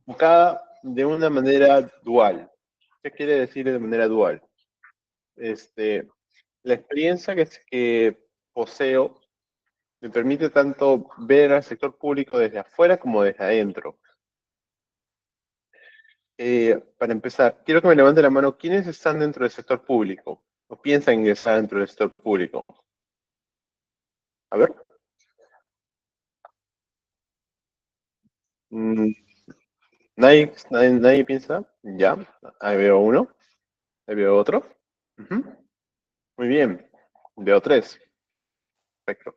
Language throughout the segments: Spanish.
enfocada de una manera dual. ¿Qué quiere decir de manera dual? La experiencia que poseo me permite tanto ver al sector público desde afuera como desde adentro. Para empezar, quiero que me levante la mano quiénes están dentro del sector público o piensan ingresar dentro del sector público. A ver. Mm, nadie piensa. Ya, ahí veo uno, ahí veo otro. Ujú. Muy bien, veo tres. Perfecto.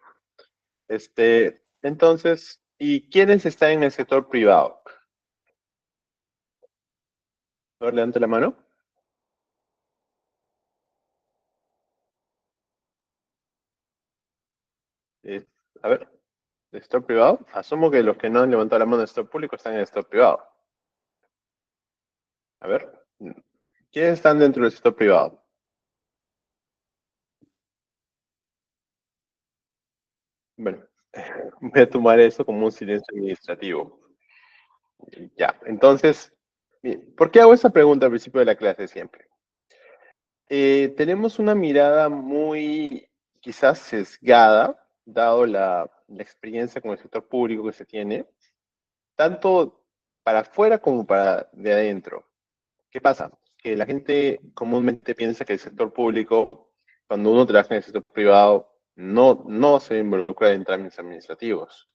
Entonces, ¿y quiénes están en el sector privado? A ver, levante la mano. Eh, a ver, ¿el sector privado? Asumo que los que no han levantado la mano del sector público están en el sector privado. A ver, ¿quiénes están dentro del sector privado? Bueno, voy a tomar eso como un silencio administrativo. Ya, entonces, bien, ¿por qué hago esa pregunta al principio de la clase siempre? Tenemos una mirada muy quizás sesgada, dado la experiencia con el sector público que se tiene, tanto para afuera como para de adentro. ¿Qué pasa? Que la gente comúnmente piensa que el sector público, cuando uno trabaja en el sector privado, no se involucra en trámites administrativos.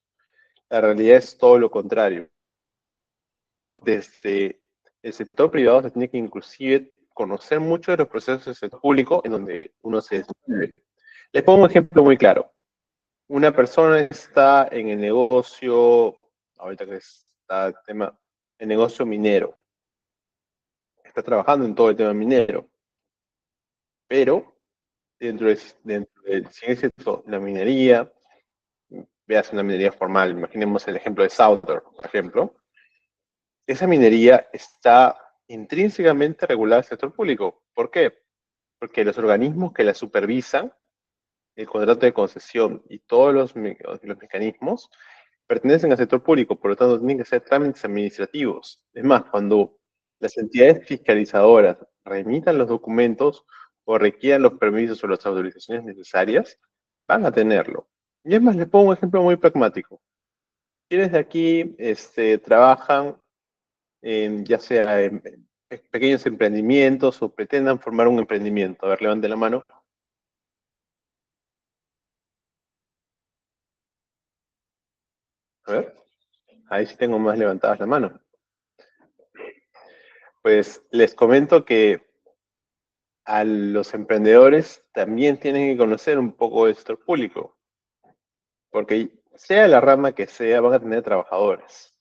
La realidad es todo lo contrario. Desde el sector privado se tiene que inclusive conocer mucho de los procesos del sector público en donde uno se desenvuelve. Les pongo un ejemplo muy claro. Una persona está en el negocio, ahorita que está el negocio minero, está trabajando en todo el tema minero, pero si es cierto, la minería, veas una minería formal, imaginemos el ejemplo de Souther, por ejemplo, esa minería está intrínsecamente regulada al sector público. ¿Por qué? Porque los organismos que la supervisan, el contrato de concesión y todos los mecanismos pertenecen al sector público, por lo tanto tienen que ser trámites administrativos. Es más, cuando las entidades fiscalizadoras remitan los documentos o requieran los permisos o las autorizaciones necesarias, van a tenerlo. Y es más, les pongo un ejemplo muy pragmático. Quienes de aquí trabajan ya sea en pequeños emprendimientos o pretendan formar un emprendimiento. A ver, levante la mano. A ver, ahí sí tengo más levantadas la mano. Pues les comento que a los emprendedores también tienen que conocer un poco del sector público, porque sea la rama que sea, van a tener trabajadores.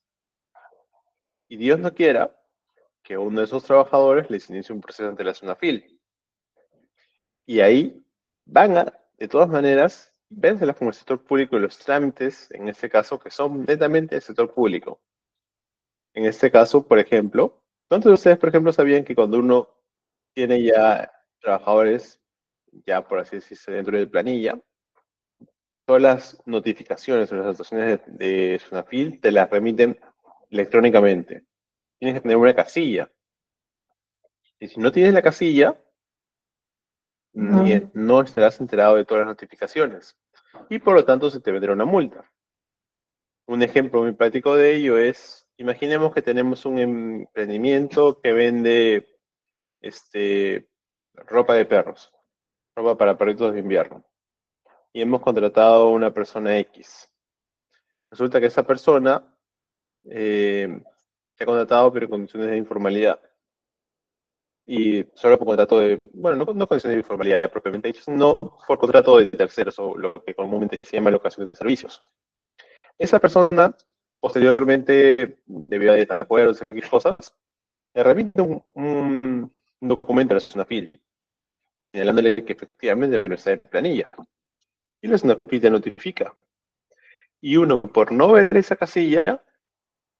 Y Dios no quiera que uno de esos trabajadores les inicie un proceso ante la SUNAFIL. Y ahí van a, de todas maneras, vénselas como el sector público y los trámites, en este caso, que son netamente del sector público. En este caso, por ejemplo, ¿cuántos de ustedes, por ejemplo, sabían que cuando uno tiene ya trabajadores, ya por así decirse, dentro de planilla, todas las notificaciones o las actuaciones de SUNAFIL te las remiten electrónicamente? Tienes que tener una casilla. Y si no tienes la casilla, no estarás enterado de todas las notificaciones. Y por lo tanto se te vendrá una multa. Un ejemplo muy práctico de ello es, imaginemos que tenemos un emprendimiento que vende este, ropa de perros, ropa para perritos de invierno. Y hemos contratado a una persona X. Resulta que esa persona se ha contratado pero en condiciones de informalidad. Y solo por contrato de, bueno, no condiciones de informalidad propiamente dicho, sino por contrato de terceros o lo que comúnmente se llama locación de servicios. Esa persona, posteriormente, debido a desacuerdos y cosas, le remite un documento a la SUNAFIL, señalándole que efectivamente debe estar en planilla. Y la SUNAFIL te notifica. Y uno, por no ver esa casilla,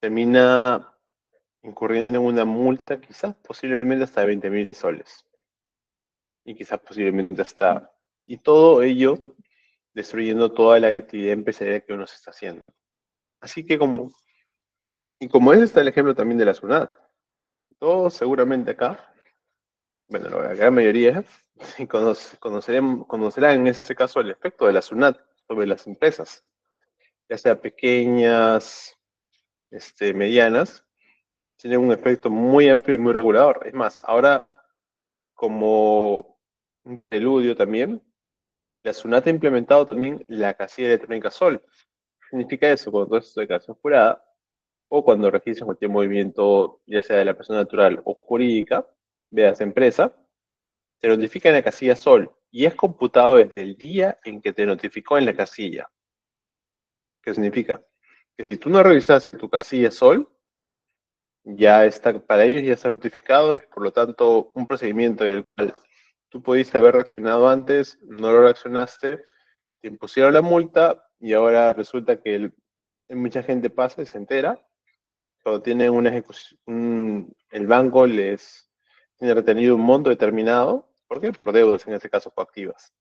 termina incurriendo en una multa, quizás posiblemente hasta de 20.000 soles. Y quizás posiblemente hasta... Y todo ello destruyendo toda la actividad empresarial que uno se está haciendo. Así que como Y como ese está el ejemplo también de la SUNAT. Todos seguramente acá, bueno, la gran mayoría, sí conocerán en este caso el efecto de la SUNAT sobre las empresas, ya sea pequeñas, medianas, tienen un efecto muy amplio y muy regulador. Es más, ahora como un preludio también, la SUNAT ha implementado también la casilla electrónica Sol. ¿Qué significa eso? Cuando es declaración jurada o cuando registras cualquier movimiento, ya sea de la persona natural o jurídica, veas empresa, te notifica en la casilla Sol y es computado desde el día en que te notificó en la casilla. ¿Qué significa? Que si tú no revisaste tu casilla Sol, ya está, para ellos ya está notificado, por lo tanto, un procedimiento en el cual tú pudiste haber reaccionado antes, no lo reaccionaste, te impusieron la multa y ahora resulta que mucha gente pasa y se entera cuando tienen una ejecución, el banco les tiene retenido un monto determinado, ¿por qué? Por deudas, en este caso coactivas.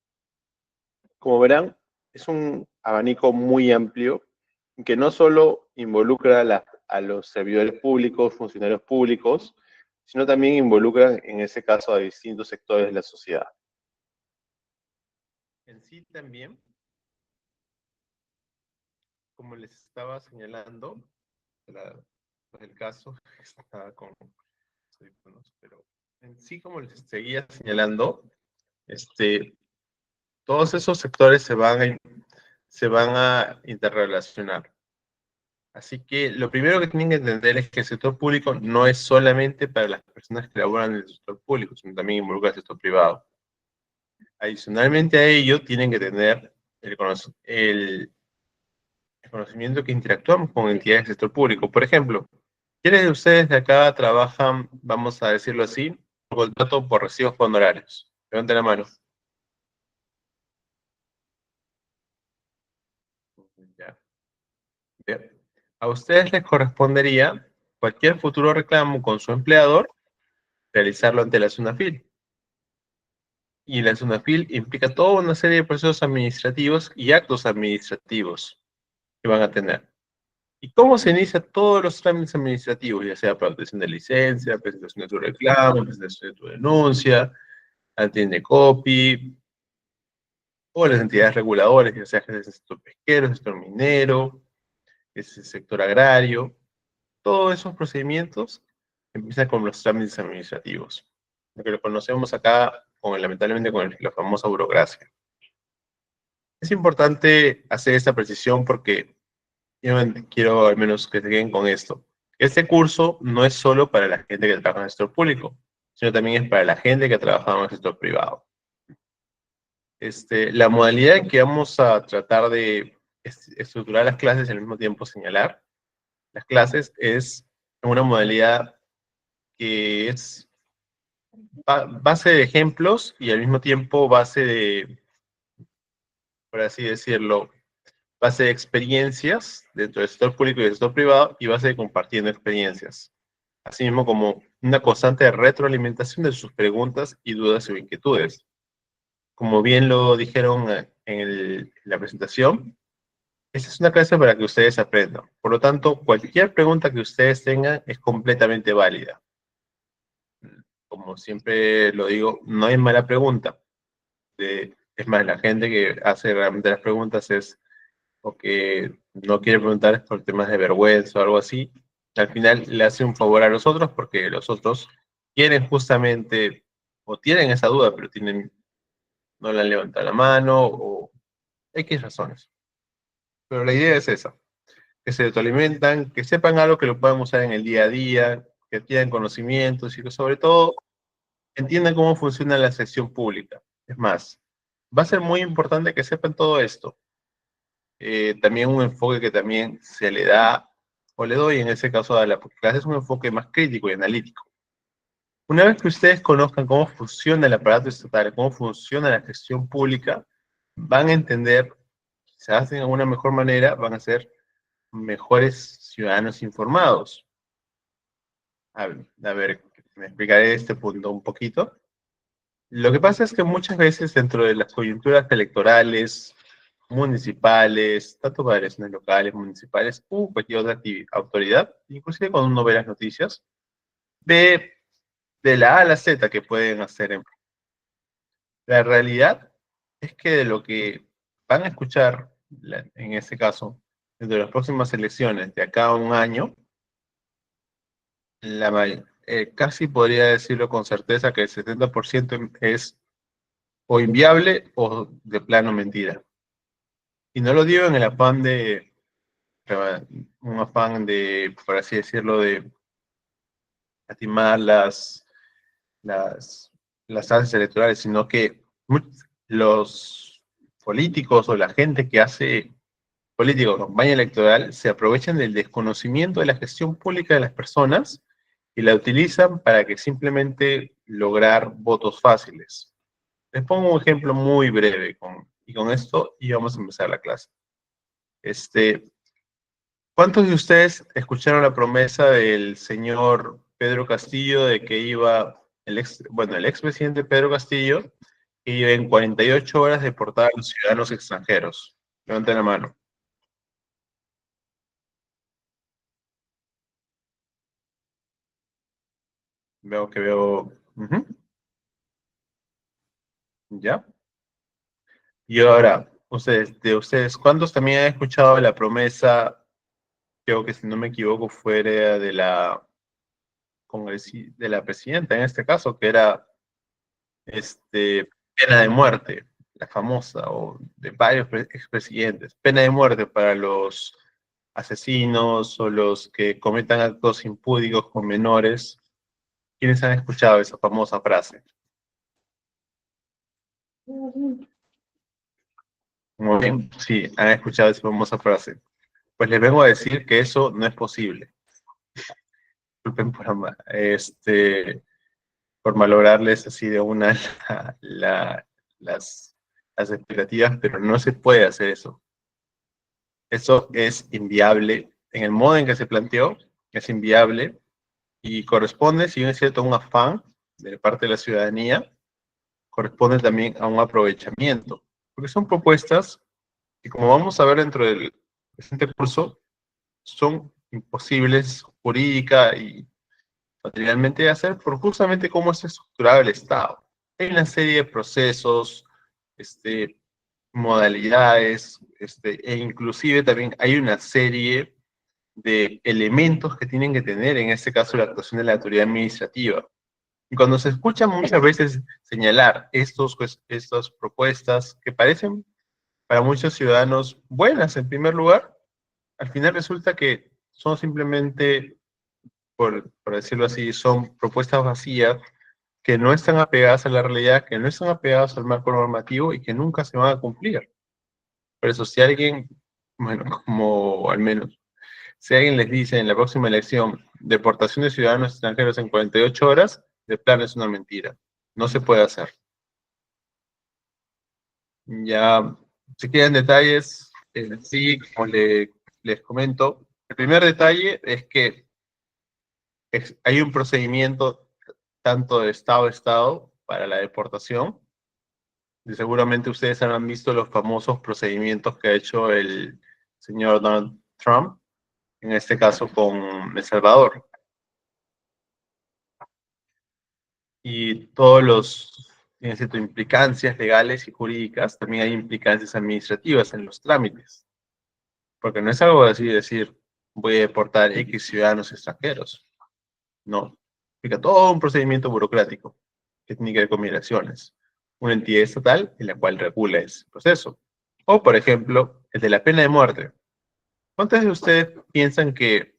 Como verán, es un abanico muy amplio que no solo involucra a los servidores públicos, funcionarios públicos, sino también involucra, en ese caso, a distintos sectores de la sociedad. En sí también, como les estaba señalando, el caso está con audífonos, pero en sí, como les seguía señalando, todos esos sectores se van a interrelacionar. Así que lo primero que tienen que entender es que el sector público no es solamente para las personas que laboran en el sector público, sino también involucra el sector privado. Adicionalmente a ello, tienen que tener el conocimiento que interactuamos con entidades del sector público. Por ejemplo, ¿quiénes de ustedes de acá trabajan, vamos a decirlo así, por contrato por recibos por honorarios? Levanten la mano. Ya. Bien. A ustedes les correspondería cualquier futuro reclamo con su empleador realizarlo ante la SUNAFIL. Y la SUNAFIL implica toda una serie de procesos administrativos y actos administrativos que van a tener. ¿Y cómo se inicia todos los trámites administrativos? Ya sea para obtención de licencia, presentación de tu reclamo, presentación de tu denuncia, ante copy, o las entidades reguladoras, ya sea el sector pesquero, el sector minero, el sector agrario. Todos esos procedimientos empiezan con los trámites administrativos, lo que lo conocemos acá, lamentablemente, con la famosa burocracia. Es importante hacer esta precisión porque yo quiero al menos que se queden con esto. Este curso no es solo para la gente que trabaja en el sector público, sino también es para la gente que trabaja en el sector privado. La modalidad en que vamos a tratar de estructurar las clases y al mismo tiempo señalar las clases es una modalidad que es base de ejemplos y al mismo tiempo base de, por así decirlo, base de experiencias dentro del sector público y del sector privado y base de compartiendo experiencias. Así mismo como una constante retroalimentación de sus preguntas y dudas o inquietudes. Como bien lo dijeron en la presentación, esta es una clase para que ustedes aprendan. Por lo tanto, cualquier pregunta que ustedes tengan es completamente válida. Como siempre lo digo, no hay mala pregunta. Es más, la gente que hace realmente las preguntas o que no quiere preguntar es por temas de vergüenza o algo así. Al final le hace un favor a los otros porque los otros quieren justamente, o tienen esa duda, pero no le han levantado la mano o X razones. Pero la idea es esa, que se autoalimentan, que sepan algo que lo puedan usar en el día a día, que adquieran conocimientos y que sobre todo entiendan cómo funciona la sección pública. Es más, va a ser muy importante que sepan todo esto. También un enfoque que también se le da, o le doy en ese caso a la clase, es un enfoque más crítico y analítico. Una vez que ustedes conozcan cómo funciona el aparato estatal, cómo funciona la gestión pública, van a entender, quizás de alguna mejor manera, van a ser mejores ciudadanos informados. A ver, me explicaré este punto un poquito. Lo que pasa es que muchas veces dentro de las coyunturas electorales municipales, tanto para elecciones locales, municipales, u cualquier otra autoridad, inclusive cuando uno ve las noticias, ve de la A a la Z que pueden hacer. La realidad es que de lo que van a escuchar, en este caso, de las próximas elecciones de acá a un año, casi podría decirlo con certeza que el 70% es o inviable o de plano mentira. Y no lo digo en el afán de, un afán de, por así decirlo, de estimar las, las alzas electorales, sino que los políticos o la gente que hace política o campaña electoral se aprovechan del desconocimiento de la gestión pública de las personas y la utilizan para que simplemente lograr votos fáciles. Les pongo un ejemplo muy breve y con esto y vamos a empezar la clase. ¿Cuántos de ustedes escucharon la promesa del señor Pedro Castillo de que iba, el expresidente Pedro Castillo, que iba en 48 horas deportar a los ciudadanos extranjeros? Levanten la mano. Veo. Ujú. ¿Ya? Y ahora, de ustedes, ¿cuántos también han escuchado la promesa, creo que si no me equivoco, fuera de la presidenta en este caso, que era pena de muerte, la famosa, o de varios expresidentes, pena de muerte para los asesinos o los que cometan actos impúdicos con menores? ¿Quiénes han escuchado esa famosa frase? Muy bien, sí, han escuchado esa famosa frase. Pues les vengo a decir que eso no es posible. Disculpen por malograrles así de una la- las, las expectativas, pero no se puede hacer eso. Eso es inviable. En el modo en que se planteó, es inviable y corresponde, si bien es cierto, a un afán de parte de la ciudadanía, corresponde también a un aprovechamiento. Porque son propuestas que, como vamos a ver dentro del presente curso, son imposibles jurídica y materialmente de hacer por justamente cómo es estructurado el Estado. Hay una serie de procesos, modalidades, e inclusive también hay una serie de elementos que tienen que tener, en este caso, la actuación de la autoridad administrativa. Y cuando se escucha muchas veces señalar estas propuestas que parecen para muchos ciudadanos buenas en primer lugar, al final resulta que son simplemente, por decirlo así, son propuestas vacías que no están apegadas a la realidad, que no están apegadas al marco normativo y que nunca se van a cumplir. Por eso, si alguien, bueno, como al menos, si alguien les dice en la próxima elección deportación de ciudadanos extranjeros en 48 horas, de plano es una mentira. No se puede hacer. Ya, si quieren detalles, sí, como les comento, el primer detalle es que hay un procedimiento tanto de Estado a Estado para la deportación. Y seguramente ustedes habrán visto los famosos procedimientos que ha hecho el señor Donald Trump, en este caso con El Salvador. Y todos los, tienen cierto, implicancias legales y jurídicas, también hay implicancias administrativas en los trámites. Porque no es algo así de decir, voy a deportar X ciudadanos extranjeros. No. Implica todo un procedimiento burocrático que tiene que ver con migraciones. Una entidad estatal en la cual regula ese proceso. O, por ejemplo, el de la pena de muerte. ¿Cuántos de ustedes piensan que,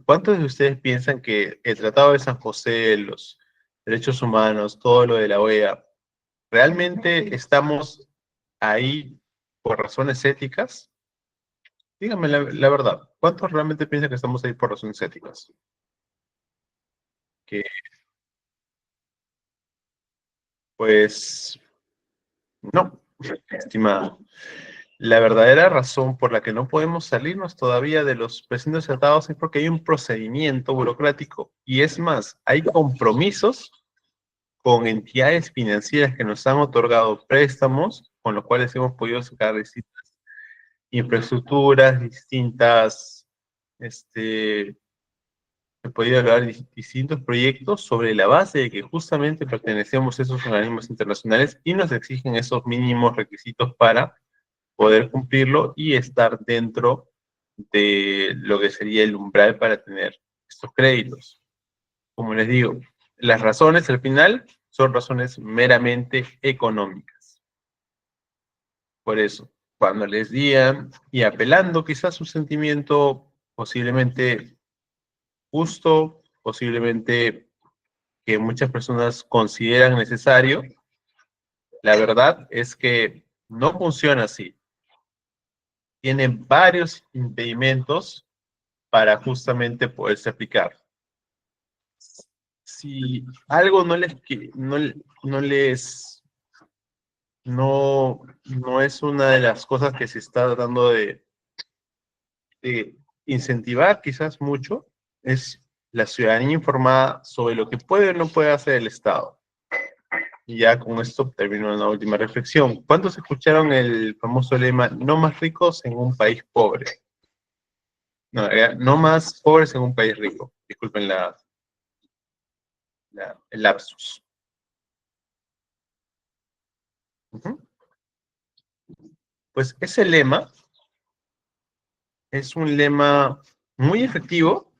cuántos de ustedes piensan que el Tratado de San José, los derechos humanos, todo lo de la OEA, realmente estamos ahí por razones éticas? Díganme la verdad, ¿cuántos realmente piensan que estamos ahí por razones éticas? Que, pues, no, estimado. La verdadera razón por la que no podemos salirnos todavía de los presentes tratados es porque hay un procedimiento burocrático y es más, hay compromisos con entidades financieras que nos han otorgado préstamos con los cuales hemos podido sacar distintas infraestructuras, distintas, he podido hablar de distintos proyectos sobre la base de que justamente pertenecemos a esos organismos internacionales y nos exigen esos mínimos requisitos para poder cumplirlo y estar dentro de lo que sería el umbral para tener estos créditos. Como les digo, las razones al final son razones meramente económicas. Por eso, cuando les digan y apelando quizás a su sentimiento posiblemente justo, posiblemente que muchas personas consideran necesario, la verdad es que no funciona así. Tiene varios impedimentos para justamente poderse aplicar. Si algo no es una de las cosas que se está tratando de incentivar quizás mucho, es la ciudadanía informada sobre lo que puede o no puede hacer el Estado. Y ya con esto termino una última reflexión. ¿Cuántos escucharon el famoso lema, no más ricos en un país pobre? No, no más pobres en un país rico. Disculpen el lapsus. Ujú. Pues ese lema es un lema muy efectivo,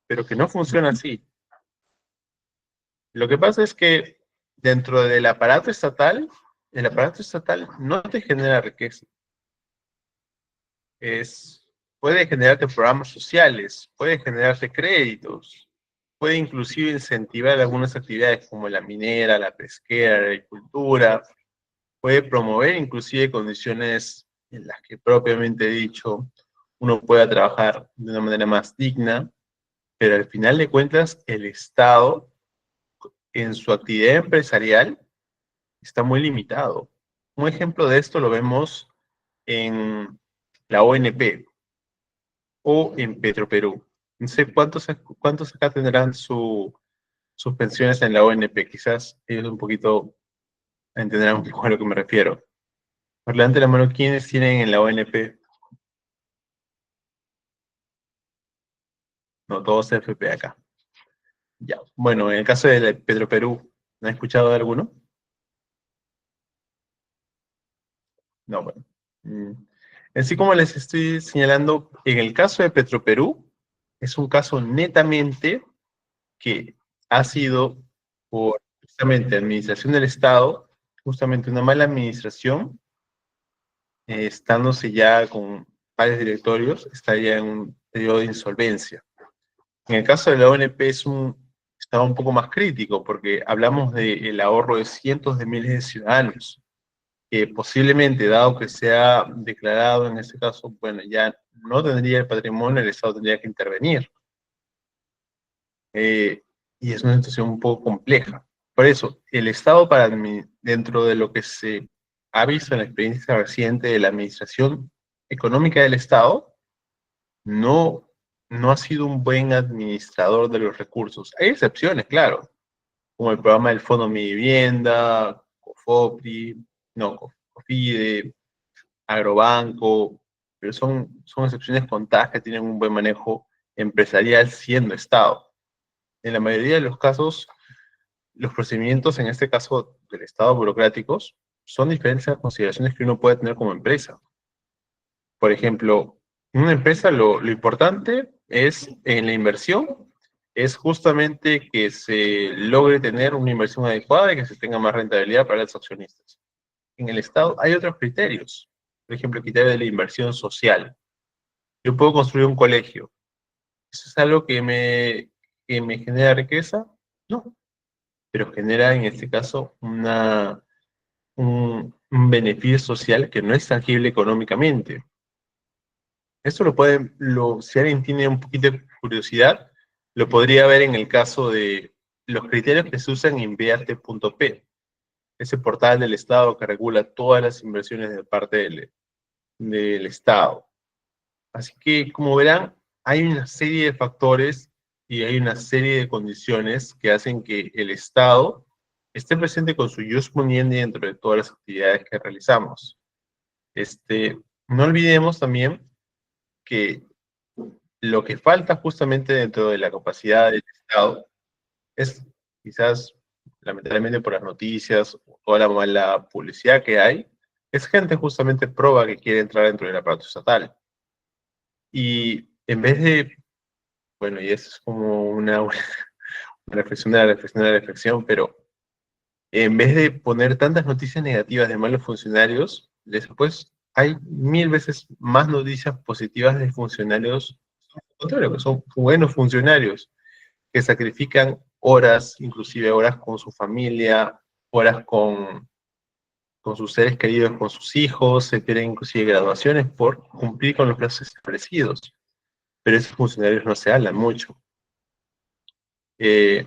pero que no funciona así. Lo que pasa es que dentro del aparato estatal, el aparato estatal no te genera riqueza. Puede generarte programas sociales, puede generarte créditos, puede inclusive incentivar algunas actividades como la minera, la pesquera, la agricultura, puede promover inclusive condiciones en las que propiamente dicho uno pueda trabajar de una manera más digna, pero al final de cuentas el Estado en su actividad empresarial está muy limitado. Un ejemplo de esto lo vemos en la ONP o en Petroperú. No sé cuántos acá tendrán sus pensiones en la ONP. Quizás ellos un poquito entenderán un poco a lo que me refiero. Por delante de la mano, ¿quiénes tienen en la ONP? No, todos FP acá. Ya. Bueno, en el caso de Petroperú, ¿no han escuchado de alguno? No, bueno. Así como les estoy señalando, en el caso de Petroperú, es un caso netamente que ha sido por justamente administración del Estado, justamente una mala administración, estándose ya con varios directorios, estaría en un periodo de insolvencia. En el caso de la ONP estaba un poco más crítico porque hablamos del ahorro de cientos de miles de ciudadanos que posiblemente, dado que se ha declarado en este caso, bueno, ya no tendría el patrimonio, el Estado tendría que intervenir. Y es una situación un poco compleja. Por eso, el Estado, dentro de lo que se ha visto en la experiencia reciente de la administración económica del Estado, no, no ha sido un buen administrador de los recursos. Hay excepciones, claro, como el programa del Fondo Mi Vivienda, COFOPRI, no, COFIDE, Agrobanco, pero son excepciones contadas que tienen un buen manejo empresarial siendo Estado. En la mayoría de los casos, los procedimientos, en este caso del Estado burocráticos, son diferentes a las consideraciones que uno puede tener como empresa. Por ejemplo, en una empresa lo importante es en la inversión, es justamente que se logre tener una inversión adecuada y que se tenga más rentabilidad para los accionistas. En el Estado hay otros criterios. Por ejemplo, el criterio de la inversión social. Yo puedo construir un colegio. ¿Eso es algo que me genera riqueza? No, pero genera en este caso un beneficio social que no es tangible económicamente. Esto si alguien tiene un poquito de curiosidad, lo podría ver en el caso de los criterios que se usan en Invierte.p, ese portal del Estado que regula todas las inversiones de parte del Estado. Así que, como verán, hay una serie de factores y hay una serie de condiciones que hacen que el Estado esté presente con su jus muniendi dentro de todas las actividades que realizamos. No olvidemos también que lo que falta justamente dentro de la capacidad del Estado es quizás, lamentablemente por las noticias o toda la mala publicidad que hay, es gente justamente proba que quiere entrar dentro del aparato estatal. Y en vez de, bueno, y eso es como una reflexión de la reflexión de la reflexión, pero en vez de poner tantas noticias negativas de malos funcionarios, después hay 1000 veces más noticias positivas de funcionarios, al contrario, que son buenos funcionarios, que sacrifican horas, inclusive horas con su familia, horas con sus seres queridos, con sus hijos, se pierden inclusive graduaciones por cumplir con los plazos establecidos. Pero esos funcionarios no se hablan mucho. Y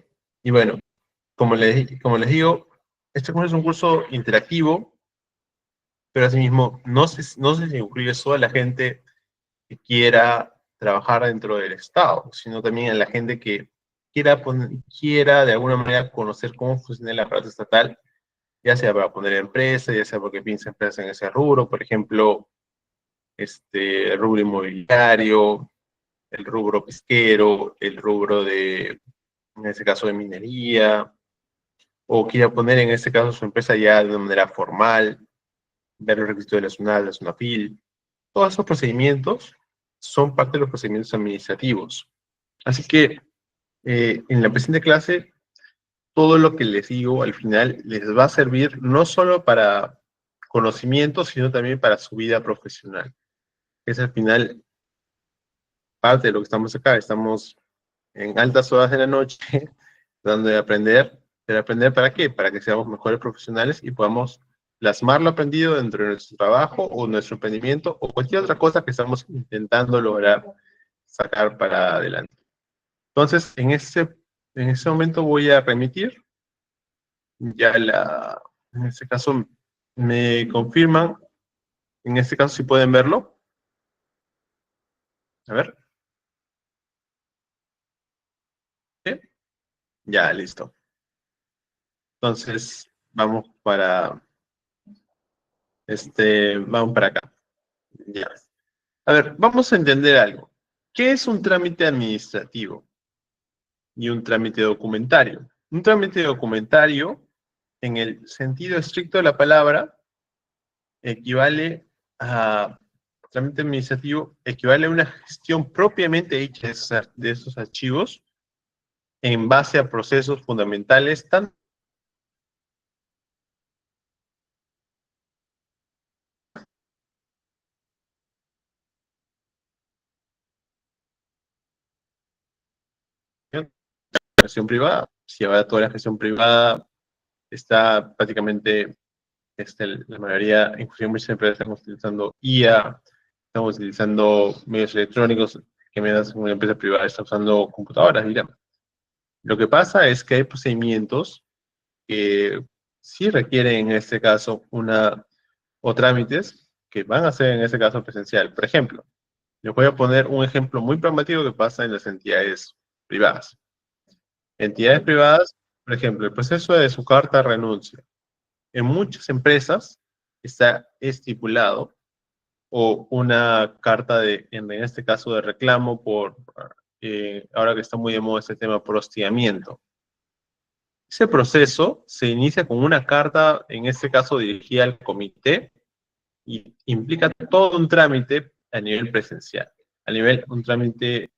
bueno, como les digo, este curso es un curso interactivo, pero asimismo no se incluye solo a la gente que quiera trabajar dentro del Estado, sino también a la gente que quiera de alguna manera conocer cómo funciona el aparato estatal, ya sea para poner empresa, ya sea porque piensa empresa en ese rubro, por ejemplo, el rubro inmobiliario, el rubro pesquero, el rubro en ese caso de minería, o quiera poner en este caso su empresa ya de una manera formal, ver los requisitos de la SUNAT, la SUNAPIL. Todos esos procedimientos son parte de los procedimientos administrativos. Así que en la presente clase, todo lo que les digo al final les va a servir no solo para conocimiento, sino también para su vida profesional. Es al final parte de lo que estamos acá. Estamos en altas horas de la noche tratando de aprender. ¿Pero aprender para qué? Para que seamos mejores profesionales y podamos plasmar lo aprendido dentro de nuestro trabajo o nuestro emprendimiento o cualquier otra cosa que estamos intentando lograr sacar para adelante. Entonces, en ese momento voy a remitir. Ya en este caso, me confirman. En este caso, si pueden verlo. A ver. ¿Sí? Ya, listo. Entonces, vamos para acá. Ya. A ver, vamos a entender algo. ¿Qué es un trámite administrativo y un trámite documentario? Un trámite documentario, en el sentido estricto de la palabra, equivale a trámite administrativo, equivale a una gestión propiamente hecha de esos archivos en base a procesos fundamentales, tanto en la gestión privada. Si ahora toda la gestión privada está prácticamente, la mayoría, inclusive muchas empresas estamos utilizando IA, estamos utilizando medios electrónicos, que menos una empresa privada está usando computadoras, digamos. Lo que pasa es que hay procedimientos que sí requieren en este caso o trámites que van a ser en este caso presencial. Por ejemplo, les voy a poner un ejemplo muy pragmático que pasa en las entidades privadas. Entidades privadas, por ejemplo, el proceso de su carta de renuncia. En muchas empresas está estipulado o una carta en este caso de reclamo ahora que está muy de moda este tema, por hostigamiento. Ese proceso se inicia con una carta, en este caso dirigida al comité, y implica todo un trámite a nivel presencial. Un trámite,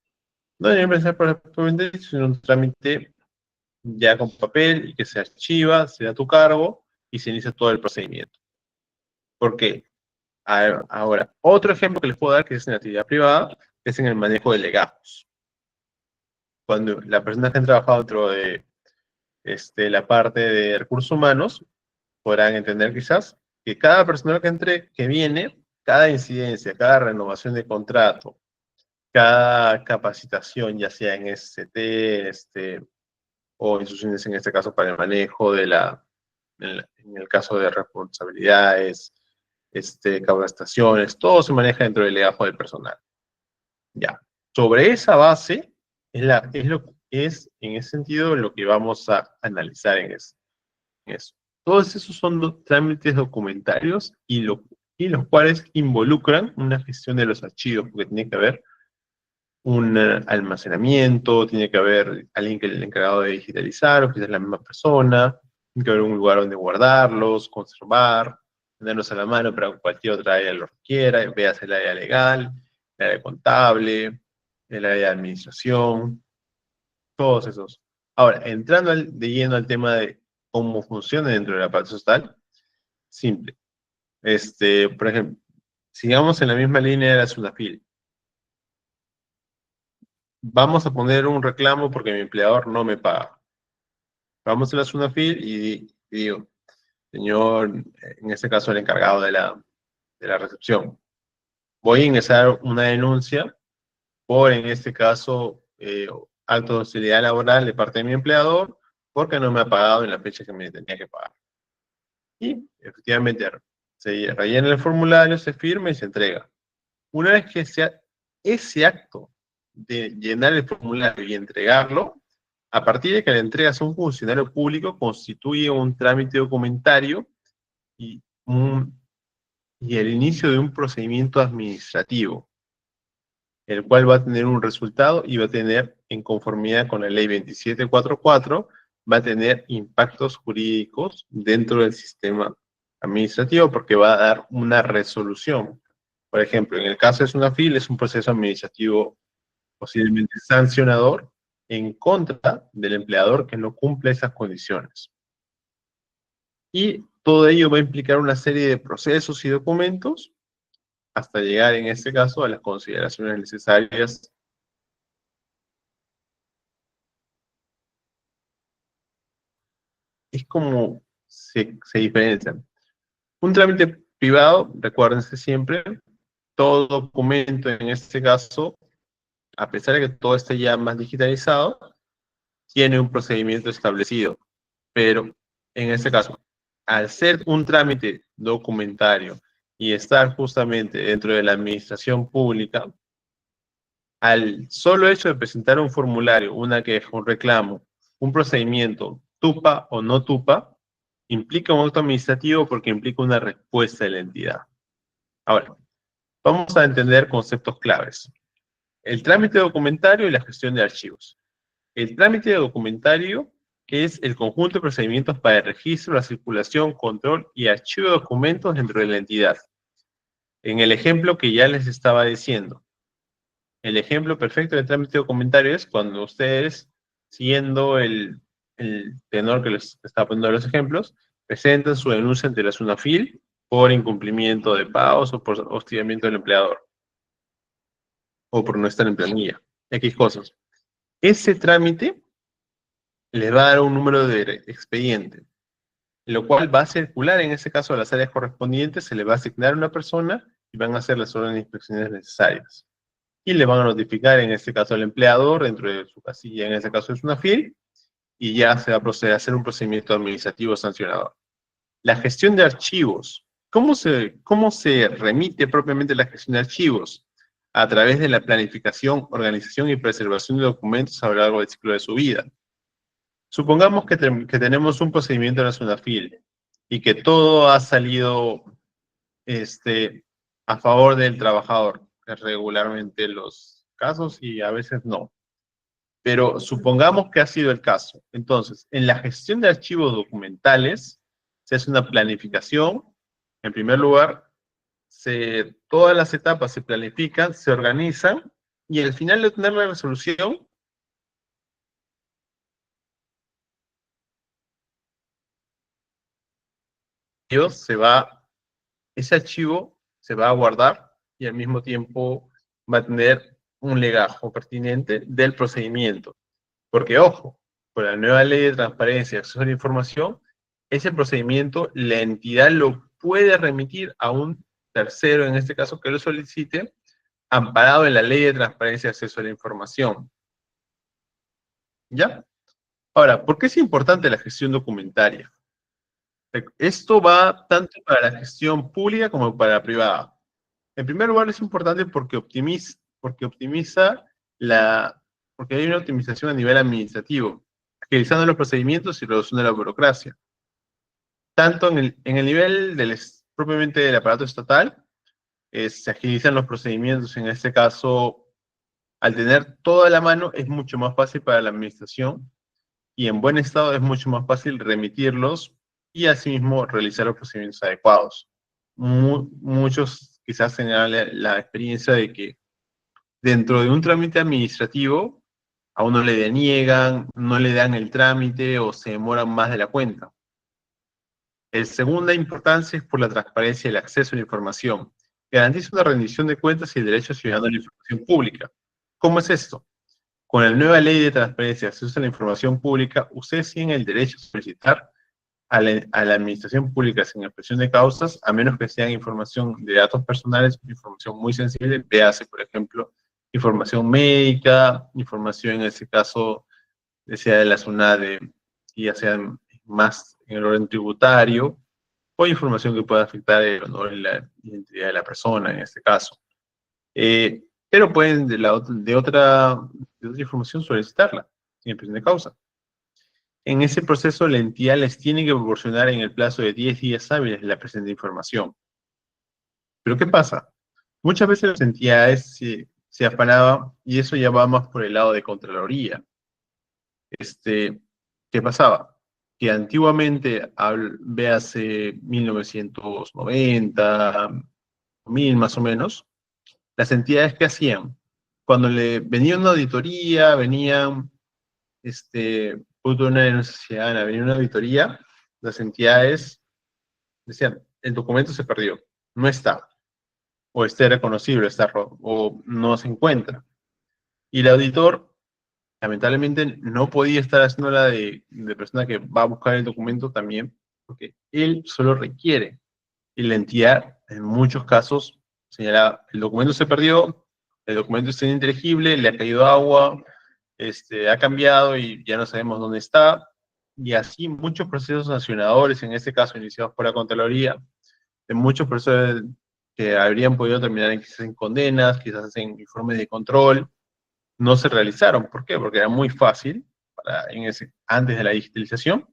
no a nivel presencial propiamente, sino un trámite ya con papel y que se archiva, se da tu cargo y se inicia todo el procedimiento. ¿Por qué? Ahora, otro ejemplo que les puedo dar, que es en la actividad privada, es en el manejo de legados. Cuando las personas que han trabajado dentro de la parte de recursos humanos podrán entender quizás que cada persona que viene, cada incidencia, cada renovación de contrato, cada capacitación, ya sea en SCT, o instrucciones en este caso para el manejo en el caso de responsabilidades, capacitaciones, todo se maneja dentro del legajo del personal. Ya. Sobre esa base, es en ese sentido lo que vamos a analizar en eso. eso. Todos esos son trámites documentarios y los cuales involucran una gestión de los archivos, porque tiene que haber un almacenamiento, tiene que haber alguien que el encargado de digitalizar, o quizás la misma persona, tiene que haber un lugar donde guardarlos, conservar, tenerlos a la mano para que cualquier otra área lo requiera, veas el área legal, el área contable, el área de administración, todos esos. Ahora, entrando de lleno al tema de cómo funciona dentro del aparato estatal, simple. Por ejemplo, sigamos en la misma línea de la SUNAFIL. Vamos a poner un reclamo porque mi empleador no me paga. Vamos a la SUNAFIL y digo, señor, en este caso el encargado de la recepción, voy a ingresar una denuncia por, en este caso, acto de hostilidad laboral de parte de mi empleador porque no me ha pagado en la fecha que me tenía que pagar. Y efectivamente se rellena el formulario, se firma y se entrega. Una vez que ese acto de llenar el formulario y entregarlo, a partir de que la entregas a un funcionario público, constituye un trámite documentario y, y el inicio de un procedimiento administrativo, el cual va a tener un resultado y va a tener, en conformidad con la ley 2744, va a tener impactos jurídicos dentro del sistema administrativo porque va a dar una resolución. Por ejemplo, en el caso de SUNAFIL es un proceso administrativo posiblemente sancionador en contra del empleador que no cumple esas condiciones. Y todo ello va a implicar una serie de procesos y documentos hasta llegar, en este caso, a las consideraciones necesarias. Es como se diferencian. Un trámite privado, recuérdense siempre, todo documento en este caso, a pesar de que todo esté ya más digitalizado, tiene un procedimiento establecido. Pero en este caso, al ser un trámite documentario y estar justamente dentro de la administración pública, al solo hecho de presentar un formulario, una queja, un reclamo, un procedimiento, tupa o no tupa, implica un acto administrativo porque implica una respuesta de la entidad. Ahora, vamos a entender conceptos claves. El trámite documentario y la gestión de archivos. El trámite documentario es el conjunto de procedimientos para el registro, la circulación, control y archivo de documentos dentro de la entidad. En el ejemplo que ya les estaba diciendo, el ejemplo perfecto de trámite documentario es cuando ustedes, siendo el tenor que les está poniendo los ejemplos, presentan su denuncia ante la SUNAFIL por incumplimiento de pagos o por hostigamiento del empleador, o por no estar en planilla, X cosas. Ese trámite les va a dar un número de expediente, lo cual va a circular en ese caso a las áreas correspondientes, se le va a asignar a una persona y van a hacer las órdenes de inspecciones necesarias. Y le van a notificar en este caso al empleador dentro de su casilla, en este caso es una FIL, y ya se va a proceder a hacer un procedimiento administrativo sancionador. La gestión de archivos. ¿Cómo se remite propiamente la gestión de archivos? A través de la planificación, organización y preservación de documentos a lo largo del ciclo de su vida. Supongamos que tenemos un procedimiento en la SUNAFIL y que todo ha salido a favor del trabajador, regularmente los casos y a veces no. Pero supongamos que ha sido el caso. Entonces, en la gestión de archivos documentales se hace una planificación. En primer lugar, todas las etapas se planifican, se organizan y al final de tener la resolución, ese archivo se va a guardar y al mismo tiempo va a tener un legajo pertinente del procedimiento. Porque, ojo, por la nueva ley de transparencia y acceso a la información, ese procedimiento la entidad lo puede remitir a un tercero, en este caso que lo solicite, amparado en la ley de transparencia y acceso a la información. ¿Ya? Ahora, ¿por qué es importante la gestión documentaria? Esto va tanto para la gestión pública como para la privada. En primer lugar, es importante porque hay una optimización a nivel administrativo, agilizando los procedimientos y reduciendo la burocracia. tanto en el nivel propiamente del aparato estatal, se agilizan los procedimientos. En este caso, al tener toda la mano, es mucho más fácil para la administración y en buen estado es mucho más fácil remitirlos y asimismo realizar los procedimientos adecuados. Muchos quizás tengan la experiencia de que dentro de un trámite administrativo a uno le deniegan, no le dan el trámite o se demoran más de la cuenta. El segunda importancia es por la transparencia y el acceso a la información. Garantiza una rendición de cuentas y el derecho ciudadano a la información pública. ¿Cómo es esto? Con la nueva ley de transparencia y acceso a la información pública, ustedes tienen el derecho a solicitar a la administración pública sin expresión de causas, a menos que sean información de datos personales, información muy sensible, véase, por ejemplo, información médica, información en este caso, sea de la SUNADE, ya sea más en el orden tributario, o información que pueda afectar el honor y la identidad de la persona, en este caso. Pero pueden de otra información solicitarla, sin expresión de causa. En ese proceso, la entidad les tiene que proporcionar en el plazo de 10 días hábiles la presente información. Pero ¿qué pasa? Muchas veces las entidades se afanaban, y eso ya va más por el lado de Contraloría. ¿Qué pasaba? Que antiguamente, véase 1990, 1000 más o menos, las entidades que hacían, cuando le venía una auditoría, venían producto de una denuncia ciudadana, venía una auditoría, las entidades decían, el documento se perdió, no está, o está irreconocible, o no se encuentra. Y el auditor, lamentablemente, no podía estar haciendo la de persona que va a buscar el documento también, porque él solo requiere, y la entidad, en muchos casos, señalaba, el documento se perdió, el documento está ininteligible, le ha caído agua, ha cambiado y ya no sabemos dónde está, y así muchos procesos sancionadores, en este caso iniciados por la Contraloría, de muchos procesos que habrían podido terminar quizás en condenas, quizás en informes de control, no se realizaron. ¿Por qué? Porque era muy fácil, antes de la digitalización,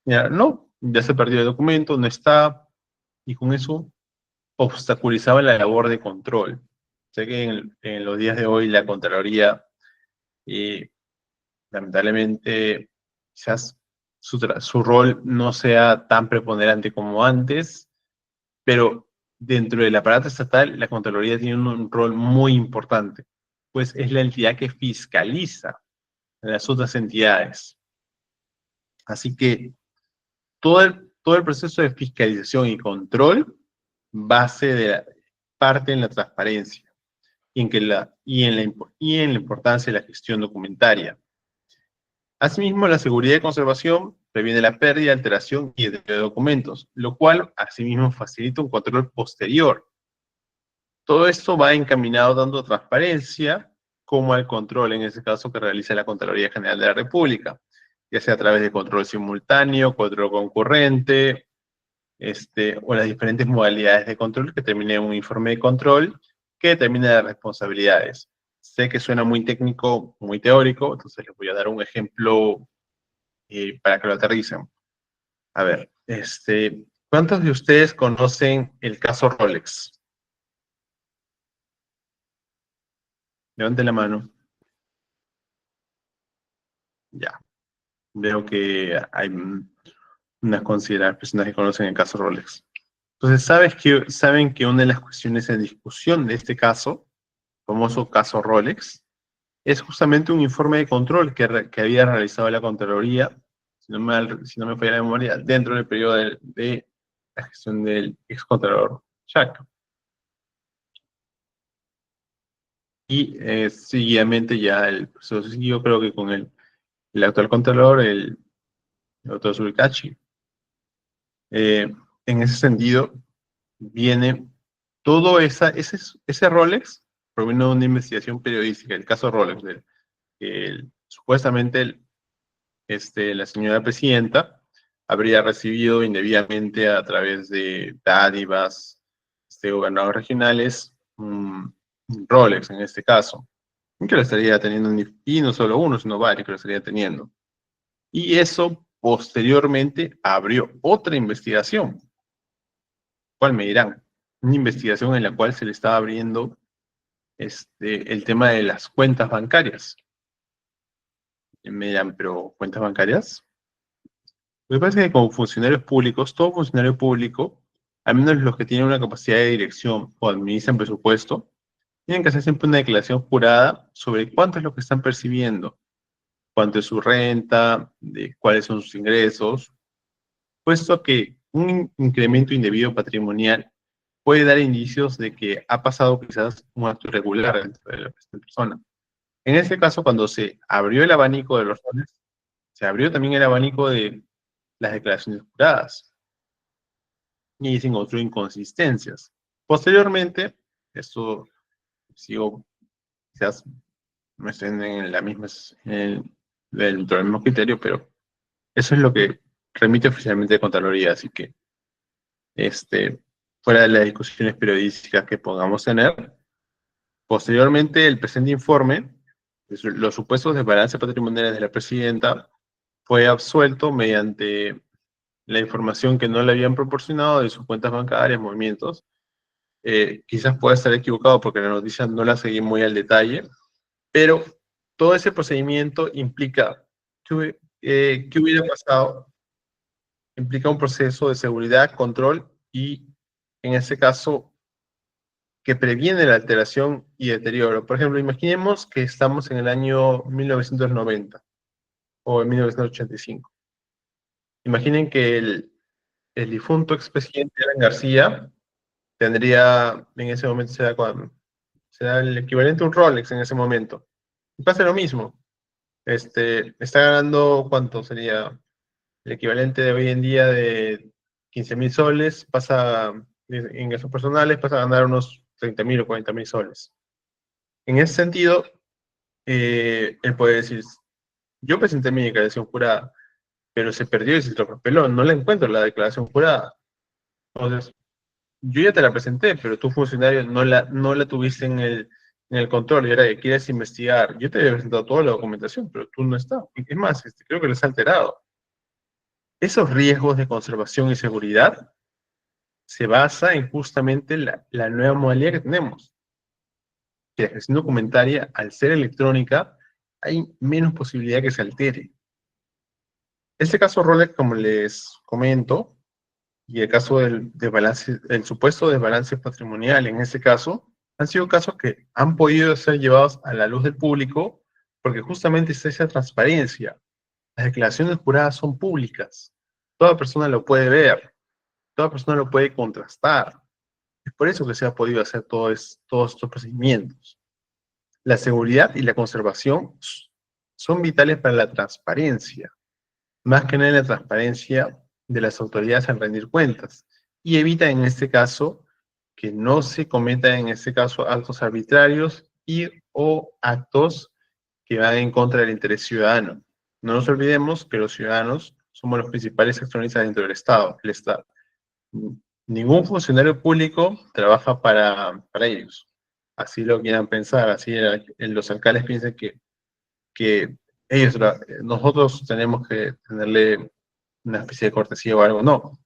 no, ya se perdió el documento, no está, y con eso obstaculizaba la labor de control. Sé que en los días de hoy la Contraloría, lamentablemente, quizás su rol no sea tan preponderante como antes, pero dentro del aparato estatal, la Contraloría tiene un rol muy importante, pues es la entidad que fiscaliza a las otras entidades. Así que todo el proceso de fiscalización y control parte en la transparencia y en la importancia de la gestión documentaria. Asimismo, la seguridad y conservación previene la pérdida, alteración y deterioro de documentos, lo cual asimismo facilita un control posterior. Todo esto va encaminado tanto a transparencia como al control, en este caso que realiza la Contraloría General de la República, ya sea a través de control simultáneo, control concurrente, o las diferentes modalidades de control que termine en un informe de control que determina las responsabilidades. Sé que suena muy técnico, muy teórico, entonces les voy a dar un ejemplo para que lo aterricen. A ver, ¿cuántos de ustedes conocen el caso Rolex? Levanten la mano. Ya. Veo que hay unas consideradas personas que conocen el caso Rolex. Entonces, saben que una de las cuestiones en discusión de este caso, famoso caso Rolex, es justamente un informe de control que había realizado la Contraloría, si no me falla la memoria, dentro del periodo de la gestión del excontralor Jack. Y seguidamente ya el proceso siguió, creo que con el actual contralor, el doctor Surikachi. En ese sentido, viene todo ese Rolex, proviene de una investigación periodística, el caso Rolex, supuestamente la señora presidenta habría recibido indebidamente a través de dádivas, gobernadores regionales, un Rolex en este caso, que lo estaría teniendo, y no solo uno, sino varios que lo estaría teniendo. Y eso posteriormente abrió otra investigación. ¿Cuál me dirán? Una investigación en la cual se le estaba abriendo el tema de las cuentas bancarias. Y me dirán, ¿pero cuentas bancarias? Me parece que como funcionarios públicos, todo funcionario público, al menos los que tienen una capacidad de dirección o administran presupuesto, tienen que hacer siempre una declaración jurada sobre cuánto es lo que están percibiendo, cuánto es su renta, de cuáles son sus ingresos, puesto que un incremento indebido patrimonial puede dar indicios de que ha pasado quizás un acto irregular dentro de la persona. En este caso, cuando se abrió el abanico de los roles, se abrió también el abanico de las declaraciones juradas y se encontró inconsistencias. Posteriormente, esto sigo, quizás no estén en la misma, dentro del mismo criterio, pero eso es lo que remite oficialmente de Contraloría, así que fuera de las discusiones periodísticas que podamos tener, posteriormente el presente informe, los supuestos desbalances patrimoniales de la presidenta, fue absuelto mediante la información que no le habían proporcionado de sus cuentas bancarias, movimientos. Quizás pueda estar equivocado porque la noticia no la seguí muy al detalle, pero todo ese procedimiento implica ¿qué hubiera pasado? Implica un proceso de seguridad, control y, en este caso, que previene la alteración y deterioro. Por ejemplo, imaginemos que estamos en el año 1990 o en 1985. Imaginen que el difunto expresidente Alan García tendría, en ese momento será el equivalente a un Rolex en ese momento. Y pasa lo mismo. Está ganando, ¿cuánto sería? El equivalente de hoy en día de 15.000 soles, pasa en ingresos personales, pasa a ganar unos 30.000 o 40.000 soles. En ese sentido, él puede decir, yo presenté mi declaración jurada, pero se perdió y se atropeló, no la encuentro la declaración jurada. Entonces, yo ya te la presenté, pero tú, funcionario, no la tuviste en el control, y ahora que quieres investigar, yo te había presentado toda la documentación, pero tú no estás. Es más, creo que les ha alterado. Esos riesgos de conservación y seguridad se basa en justamente la nueva modalidad que tenemos. Que la gestión documentaria, al ser electrónica, hay menos posibilidad que se altere. Este caso Rolex, como les comento, y el caso del supuesto desbalance patrimonial en ese caso, han sido casos que han podido ser llevados a la luz del público porque justamente está esa transparencia. Las declaraciones juradas son públicas. Toda persona lo puede ver, toda persona lo puede contrastar. Es por eso que se ha podido hacer todos estos procedimientos. La seguridad y la conservación son vitales para la transparencia, más que nada la transparencia de las autoridades al rendir cuentas, y evita en este caso que no se cometan en este caso actos arbitrarios y o actos que van en contra del interés ciudadano. No nos olvidemos que los ciudadanos somos los principales accionistas dentro del Estado. El Estado. Ningún funcionario público trabaja para ellos. Así lo quieran pensar, así los alcaldes piensan que nosotros tenemos que tenerle una especie de cortesía o algo. No.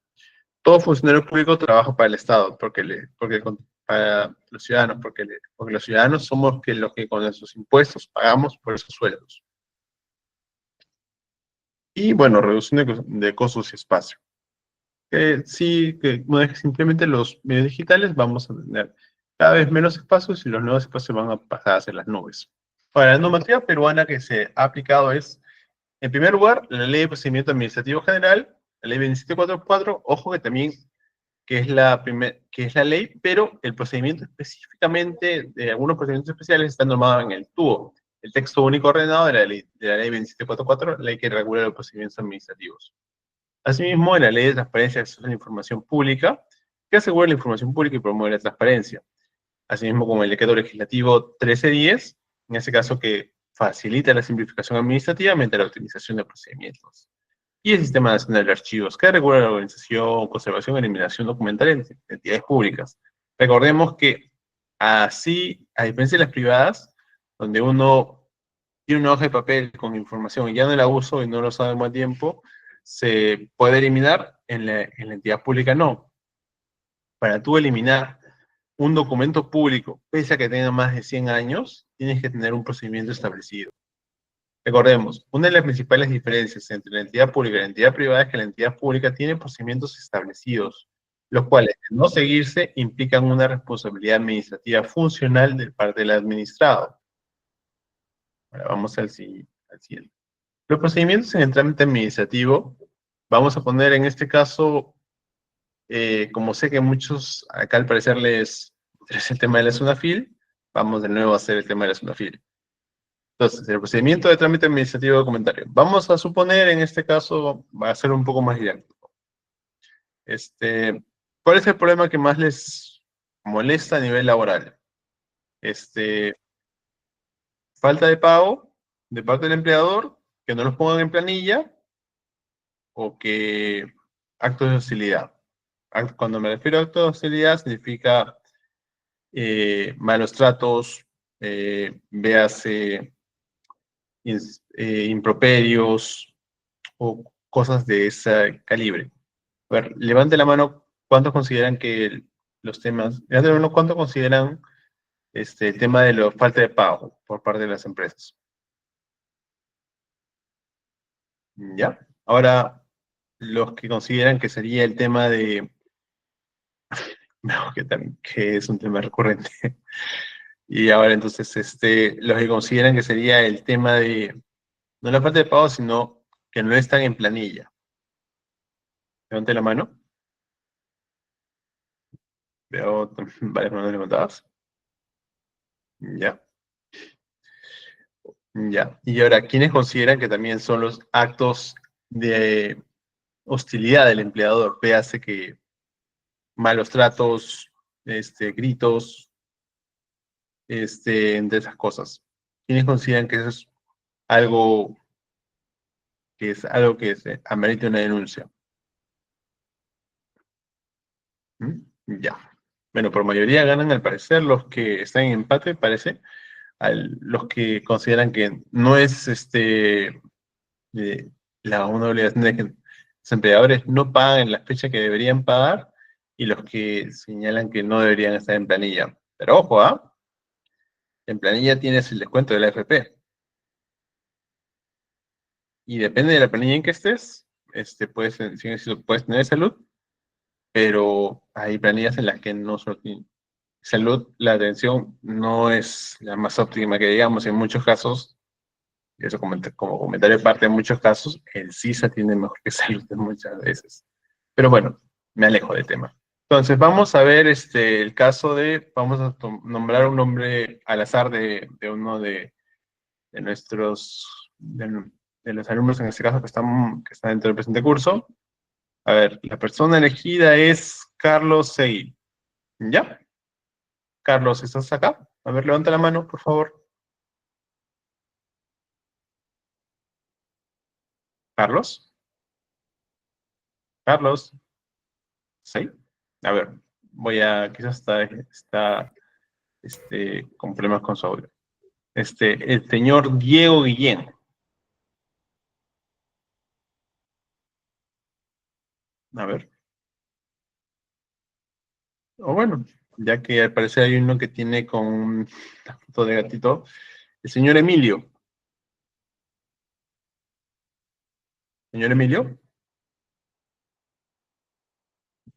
Todo funcionario público trabaja para el Estado, para los ciudadanos, porque los ciudadanos somos los que con nuestros impuestos pagamos por esos sueldos. Y bueno, reducción de costos y espacio. Sí, que una vez que se implementen los medios digitales, vamos a tener cada vez menos espacios y los nuevos espacios van a pasar a ser las nubes. Ahora, la normativa peruana que se ha aplicado es, en primer lugar, la Ley de Procedimiento Administrativo General, la Ley 2744, ojo que también que es la ley, pero el procedimiento específicamente, de algunos procedimientos especiales, está normado en el TUO, el texto único ordenado de la ley 2744, ley que regula los procedimientos administrativos. Asimismo, en la Ley de Transparencia y Acceso a la Información Pública, que asegura la información pública y promueve la transparencia. Asimismo, como el Decreto Legislativo 1310, en ese caso que facilita la simplificación administrativa mediante la optimización de procedimientos. Y el Sistema Nacional de Archivos, que regula la organización, conservación y eliminación documental en entidades públicas. Recordemos que así, a diferencia de las privadas, donde uno tiene una hoja de papel con información y ya no la uso y no lo sabe en buen tiempo, se puede eliminar, en la entidad pública no. Para tú eliminar un documento público, pese a que tenga más de 100 años, tienes que tener un procedimiento establecido. Recordemos, una de las principales diferencias entre la entidad pública y la entidad privada es que la entidad pública tiene procedimientos establecidos, los cuales, de no seguirse, implican una responsabilidad administrativa funcional de parte del administrado. Ahora vamos al siguiente. Los procedimientos en el trámite administrativo, vamos a poner en este caso, como sé que muchos acá al parecer les interesa el tema de la SUNAFIL, vamos de nuevo a hacer el tema de la SUNAFIL. Entonces, el procedimiento de trámite administrativo documentario. Vamos a suponer, en este caso, va a ser un poco más didáctico. ¿Cuál es el problema que más les molesta a nivel laboral? Falta de pago de parte del empleador, que no los pongan en planilla, o que actos de hostilidad. Cuando me refiero a actos de hostilidad, significa malos tratos, véase improperios o cosas de ese calibre. A ver, levante la mano cuántos consideran que los temas, levante la mano cuántos consideran el tema de la falta de pago por parte de las empresas. ¿Ya? Ahora, los que consideran que sería el tema de, no, que es un tema recurrente. Y ahora entonces, los que consideran que sería el tema de, no la falta de pago, sino que no están en planilla. Levante la mano. Veo varias manos levantadas. Ya, ya. Y ahora, ¿quiénes consideran que también son los actos de hostilidad del empleador? Véase que malos tratos, gritos, entre esas cosas. ¿Quiénes consideran que eso algo es algo que se amerita una denuncia? ¿Mm? Ya. Bueno, por mayoría ganan al parecer los que están en empate, parece, los que consideran que no es una obligación de que los empleadores no pagan en la fecha que deberían pagar y los que señalan que no deberían estar en planilla. Pero ojo, ¿ah? En planilla tienes el descuento de la AFP. Y depende de la planilla en que estés, puedes tener salud, pero hay planillas en las que no solo tienen salud, la atención no es la más óptima que digamos. En muchos casos, y eso como comentario aparte, en muchos casos, el CISA tiene mejor que salud muchas veces. Pero bueno, me alejo del tema. Entonces, vamos a ver el caso vamos a nombrar un nombre al azar de uno de nuestros, de los alumnos en este caso que están dentro del presente curso. A ver, la persona elegida es Carlos Seguí. ¿Ya? Carlos, ¿estás acá? A ver, levanta la mano, por favor. Carlos. Carlos. ¿Sí? A ver, quizás está con problemas con su audio. El señor Diego Guillén. A ver. O bueno, ya que al parecer hay uno que tiene con una foto de gatito. El señor Emilio. Señor Emilio.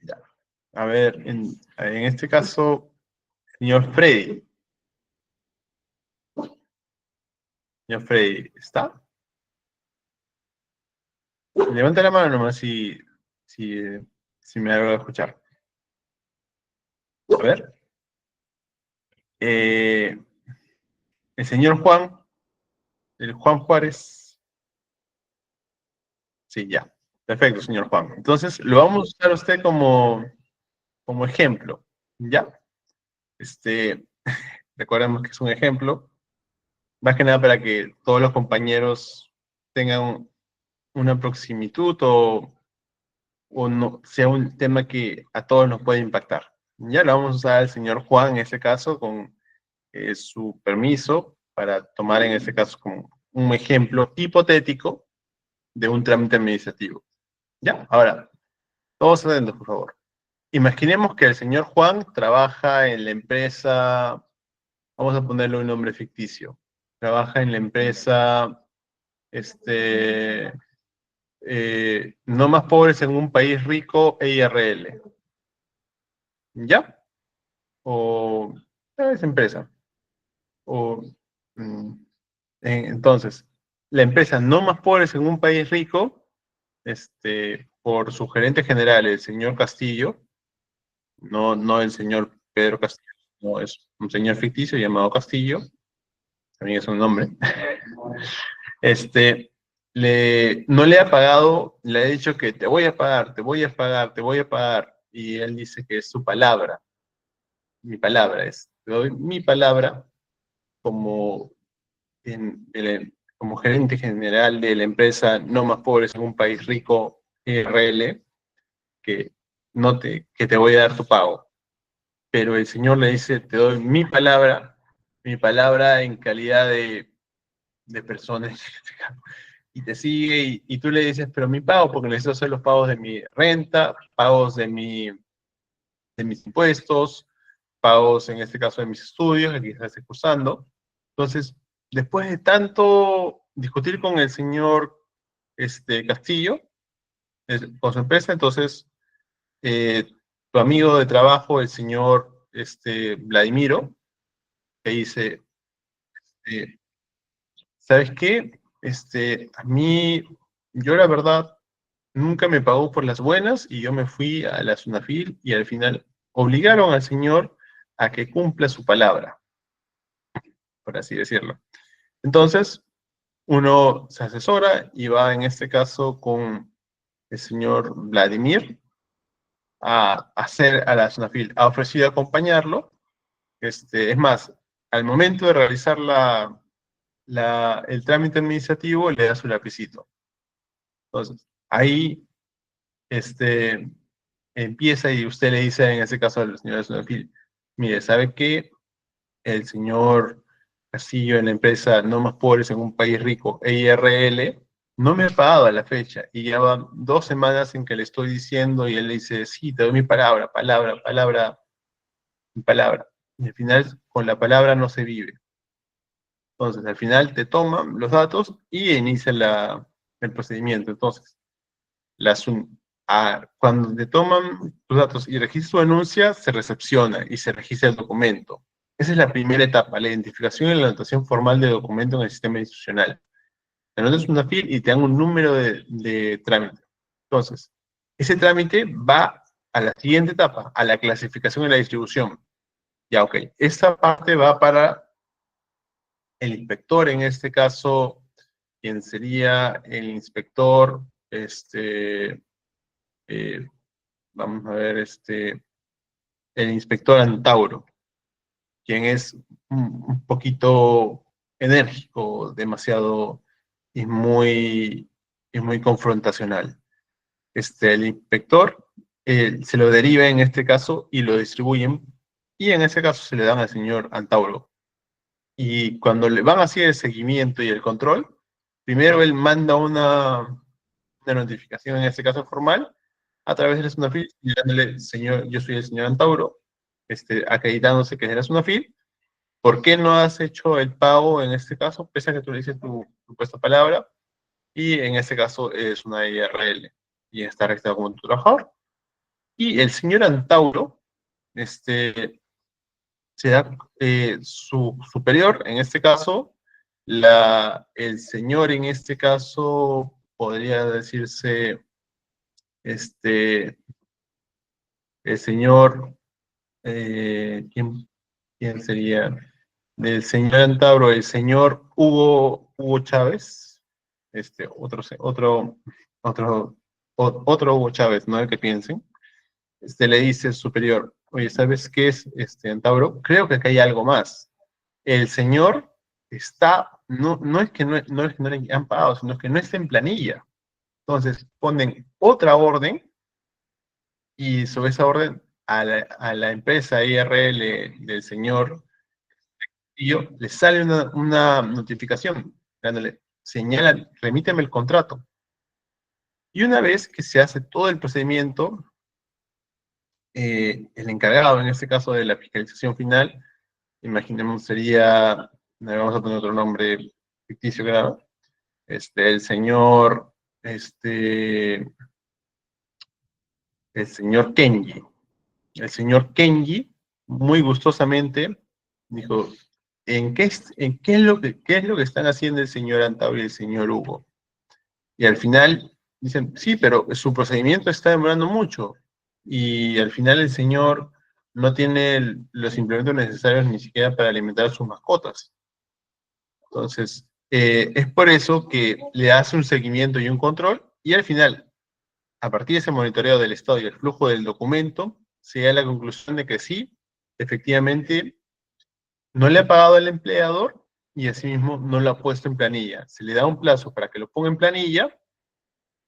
Ya. A ver, en este caso, señor Freddy. Señor Freddy, ¿está? Levanta la mano nomás si me hago escuchar. A ver. El señor Juan, el Juan Juárez. Sí, ya. Perfecto, señor Juan. Entonces, lo vamos a usar a usted como ejemplo. ¿Ya? Recordemos que es un ejemplo. Más que nada para que todos los compañeros tengan una proximitud o no, sea un tema que a todos nos puede impactar. Ya lo vamos a usar al señor Juan en este caso con su permiso para tomar en este caso como un ejemplo hipotético de un trámite administrativo. ¿Ya? Ahora, todos atentos, por favor. Imaginemos que el señor Juan trabaja en la empresa, vamos a ponerle un nombre ficticio. Trabaja en la empresa, no más pobres en un país rico, EIRL. ¿Ya? O esa empresa. O, mm, entonces, la empresa no más pobres en un país rico, por su gerente general, el señor Castillo, no el señor Pedro Castillo, no es un señor ficticio llamado Castillo, también es un nombre, no le ha pagado, le ha dicho que te voy a pagar, te voy a pagar, te voy a pagar, y él dice que es su palabra, mi palabra es, te doy mi palabra como, como gerente general de la empresa No Más Pobres en un País Rico, RL, que, que te voy a dar tu pago. Pero el Señor le dice, te doy mi palabra en calidad de persona, y te sigue, y tú le dices, pero mi pago, porque necesito hacer los pagos de mi renta, pagos de mis impuestos, pagos en este caso de mis estudios, el que estás cursando. Entonces, después de tanto discutir con el señor Castillo, con su empresa, entonces tu amigo de trabajo, el señor Vladimiro, te dice, eh, ¿sabes qué? A mí, yo la verdad, nunca me pagó por las buenas y yo me fui a la SUNAFIL y al final obligaron al señor a que cumpla su palabra, por así decirlo. Entonces, uno se asesora y va en este caso con el señor Vladimir a hacer a la SUNAFIL. Ha ofrecido acompañarlo. Es más, al momento de realizar el trámite administrativo, le da su lapicito. Entonces, ahí empieza y usted le dice, en ese caso al señor Sunafil, mire, ¿sabe qué? El señor Castillo en la empresa No Más Pobres en un País Rico, EIRL, no me ha pagado a la fecha y ya van 2 semanas en que le estoy diciendo y él le dice, sí, te doy mi palabra, palabra, palabra, mi palabra. Y al final, con la palabra no se vive. Entonces, al final te toman los datos y inicia el procedimiento. Entonces, cuando te toman tus datos y registras tu denuncia, se recepciona y se registra el documento. Esa es la primera etapa, la identificación y la anotación formal de documento en el sistema institucional. Te anotas una FIL y te dan un número de trámite. Entonces, ese trámite va a la siguiente etapa, a la clasificación y la distribución. Ya, ok. Esta parte va para el inspector, en este caso, quien sería el inspector, eh, vamos a ver, el inspector Antauro, quien es un poquito enérgico, demasiado y muy confrontacional. El inspector se lo deriva en este caso y lo distribuyen, y en ese caso se le dan al señor Antauro. Y cuando le van así el seguimiento y el control, primero él manda una notificación, en este caso formal, a través de la SUNAFIL, díganle, señor, yo soy el señor Antauro, acreditándose que eres SUNAFIL, ¿por qué no has hecho el pago en este caso, pese a que tú le dices tu puesta palabra, y en este caso es una IRL, y está registrado como tu trabajador? Y el señor Antauro, se da su superior, en este caso, el señor en este caso podría decirse, el señor, ¿quién sería? Del señor Antauro, el señor Hugo Chávez, otro, otro Hugo Chávez, ¿no? El que piensen. Le dice el superior, oye, ¿sabes qué es, Antauro? Creo que acá hay algo más. El señor no es que no es que no le han pagado, sino que no está en planilla. Entonces, ponen otra orden y sobre esa orden a la empresa IRL del señor le sale una notificación dándole, señala, remíteme el contrato. Y una vez que se hace todo el procedimiento, el encargado, en este caso de la fiscalización final, imaginemos sería, vamos a poner otro nombre ficticio, claro, el señor, el señor Kenji. El señor Kenji, muy gustosamente, dijo, ¿qué es lo que están haciendo el señor Antauro y el señor Hugo? Y al final dicen, sí, pero su procedimiento está demorando mucho. Y al final el señor no tiene los implementos necesarios ni siquiera para alimentar a sus mascotas. Entonces, es por eso que le hace un seguimiento y un control, y al final, a partir de ese monitoreo del estado y el flujo del documento, se llega a la conclusión de que sí, efectivamente, no le ha pagado al empleador y asimismo no lo ha puesto en planilla. Se le da un plazo para que lo ponga en planilla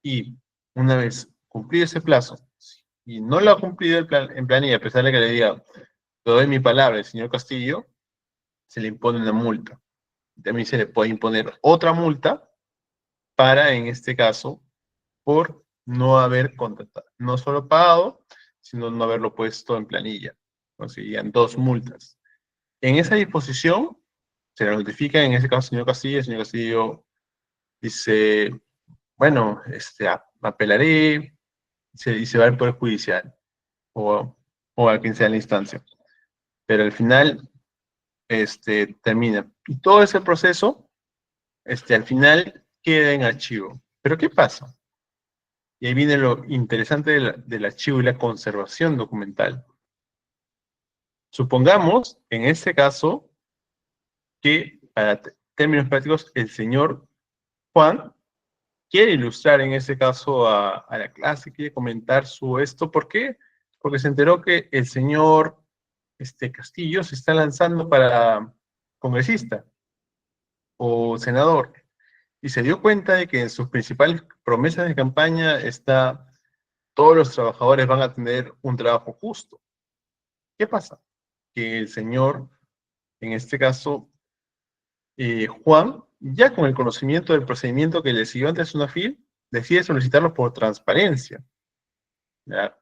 y una vez cumplido ese plazo y no lo ha cumplido en planilla, a pesar de que le diga, te doy mi palabra, el señor Castillo, se le impone una multa. También se le puede imponer otra multa para, en este caso, por no haber contratado, no solo pagado, sino no haberlo puesto en planilla. Conseguían 2 multas. En esa disposición, se le notifica, en ese caso, al señor Castillo. El señor Castillo dice, bueno, apelaré, y se va al Poder Judicial, o a quien sea la instancia. Pero al final, termina. Y todo ese proceso, al final, queda en archivo. ¿Pero qué pasa? Y ahí viene lo interesante del archivo y la conservación documental. Supongamos, en este caso, que para términos prácticos, el señor Juan quiere ilustrar en este caso a la clase, quiere comentar su esto. ¿Por qué? Porque se enteró que el señor Castillo se está lanzando para congresista o senador. Y se dio cuenta de que en sus principales promesas de campaña está, todos los trabajadores van a tener un trabajo justo. ¿Qué pasa? Que el señor, en este caso, Juan, ya con el conocimiento del procedimiento que le siguió antes UNAFIL, decide solicitarlo por transparencia, ¿ya?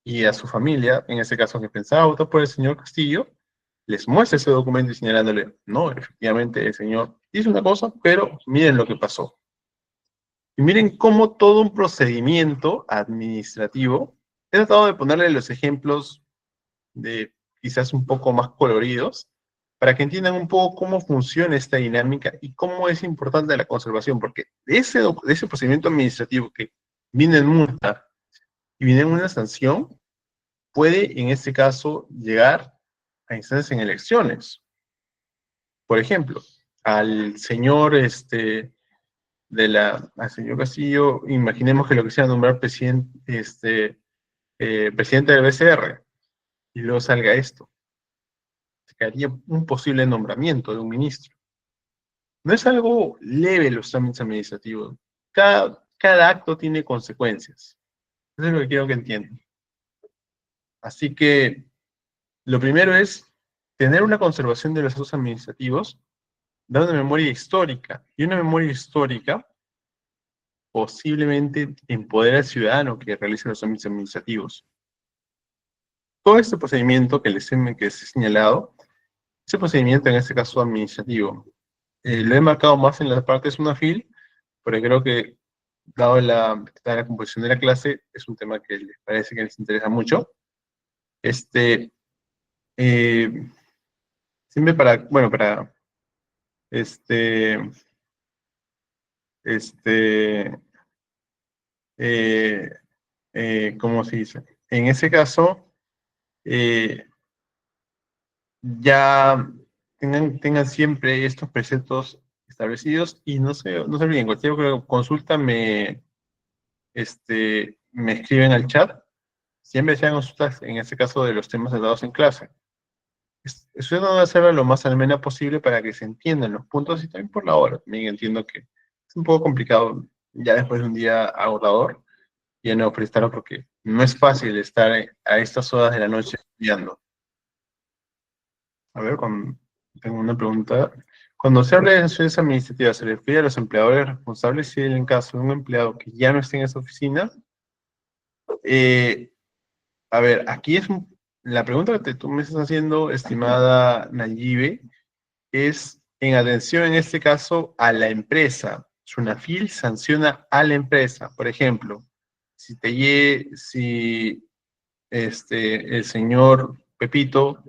Y a su familia, en ese caso que pensaba votar por el señor Castillo, les muestra ese documento y señalándole, no, efectivamente el señor hizo una cosa, pero miren lo que pasó. Y miren cómo todo un procedimiento administrativo, he tratado de ponerle los ejemplos de quizás un poco más coloridos, para que entiendan un poco cómo funciona esta dinámica y cómo es importante la conservación, porque de ese procedimiento administrativo que viene en multa y viene en una sanción, puede en este caso llegar a instancias en elecciones. Por ejemplo, al señor, al señor Castillo, imaginemos que lo quisiera nombrar presidente, presidente del BCR, y luego salga esto. Se caería un posible nombramiento de un ministro. No es algo leve los trámites administrativos. Cada acto tiene consecuencias. Eso es lo que quiero que entiendan. Así que lo primero es tener una conservación de los actos administrativos, dar una memoria histórica. Y una memoria histórica posiblemente empodera al ciudadano que realice los trámites administrativos. Todo este procedimiento que les he señalado, ese procedimiento en este caso administrativo, lo he marcado más en las partes UNAFIL, porque creo que, dado la composición de la clase, es un tema que les parece que les interesa mucho. Siempre bueno, ¿cómo se dice? En ese caso, ya tengan siempre estos preceptos establecidos y no se olviden, cualquier consulta me escriben al chat. Siempre sean consultas, en este caso, de los temas tratados en clase. Estoy tratando de hacerlo lo más amena posible para que se entiendan los puntos y también por la hora. También entiendo que es un poco complicado ya después de un día agotador y no prestarlo porque no es fácil estar a estas horas de la noche estudiando. A ver, tengo una pregunta. Cuando se habla de sanciones administrativas, se refiere a los empleadores responsables si en el caso de un empleado que ya no esté en esa oficina. A ver, aquí la pregunta que tú me estás haciendo, estimada Nayibe, es en atención en este caso a la empresa. Sunafil sanciona a la empresa. Por ejemplo, si el señor Pepito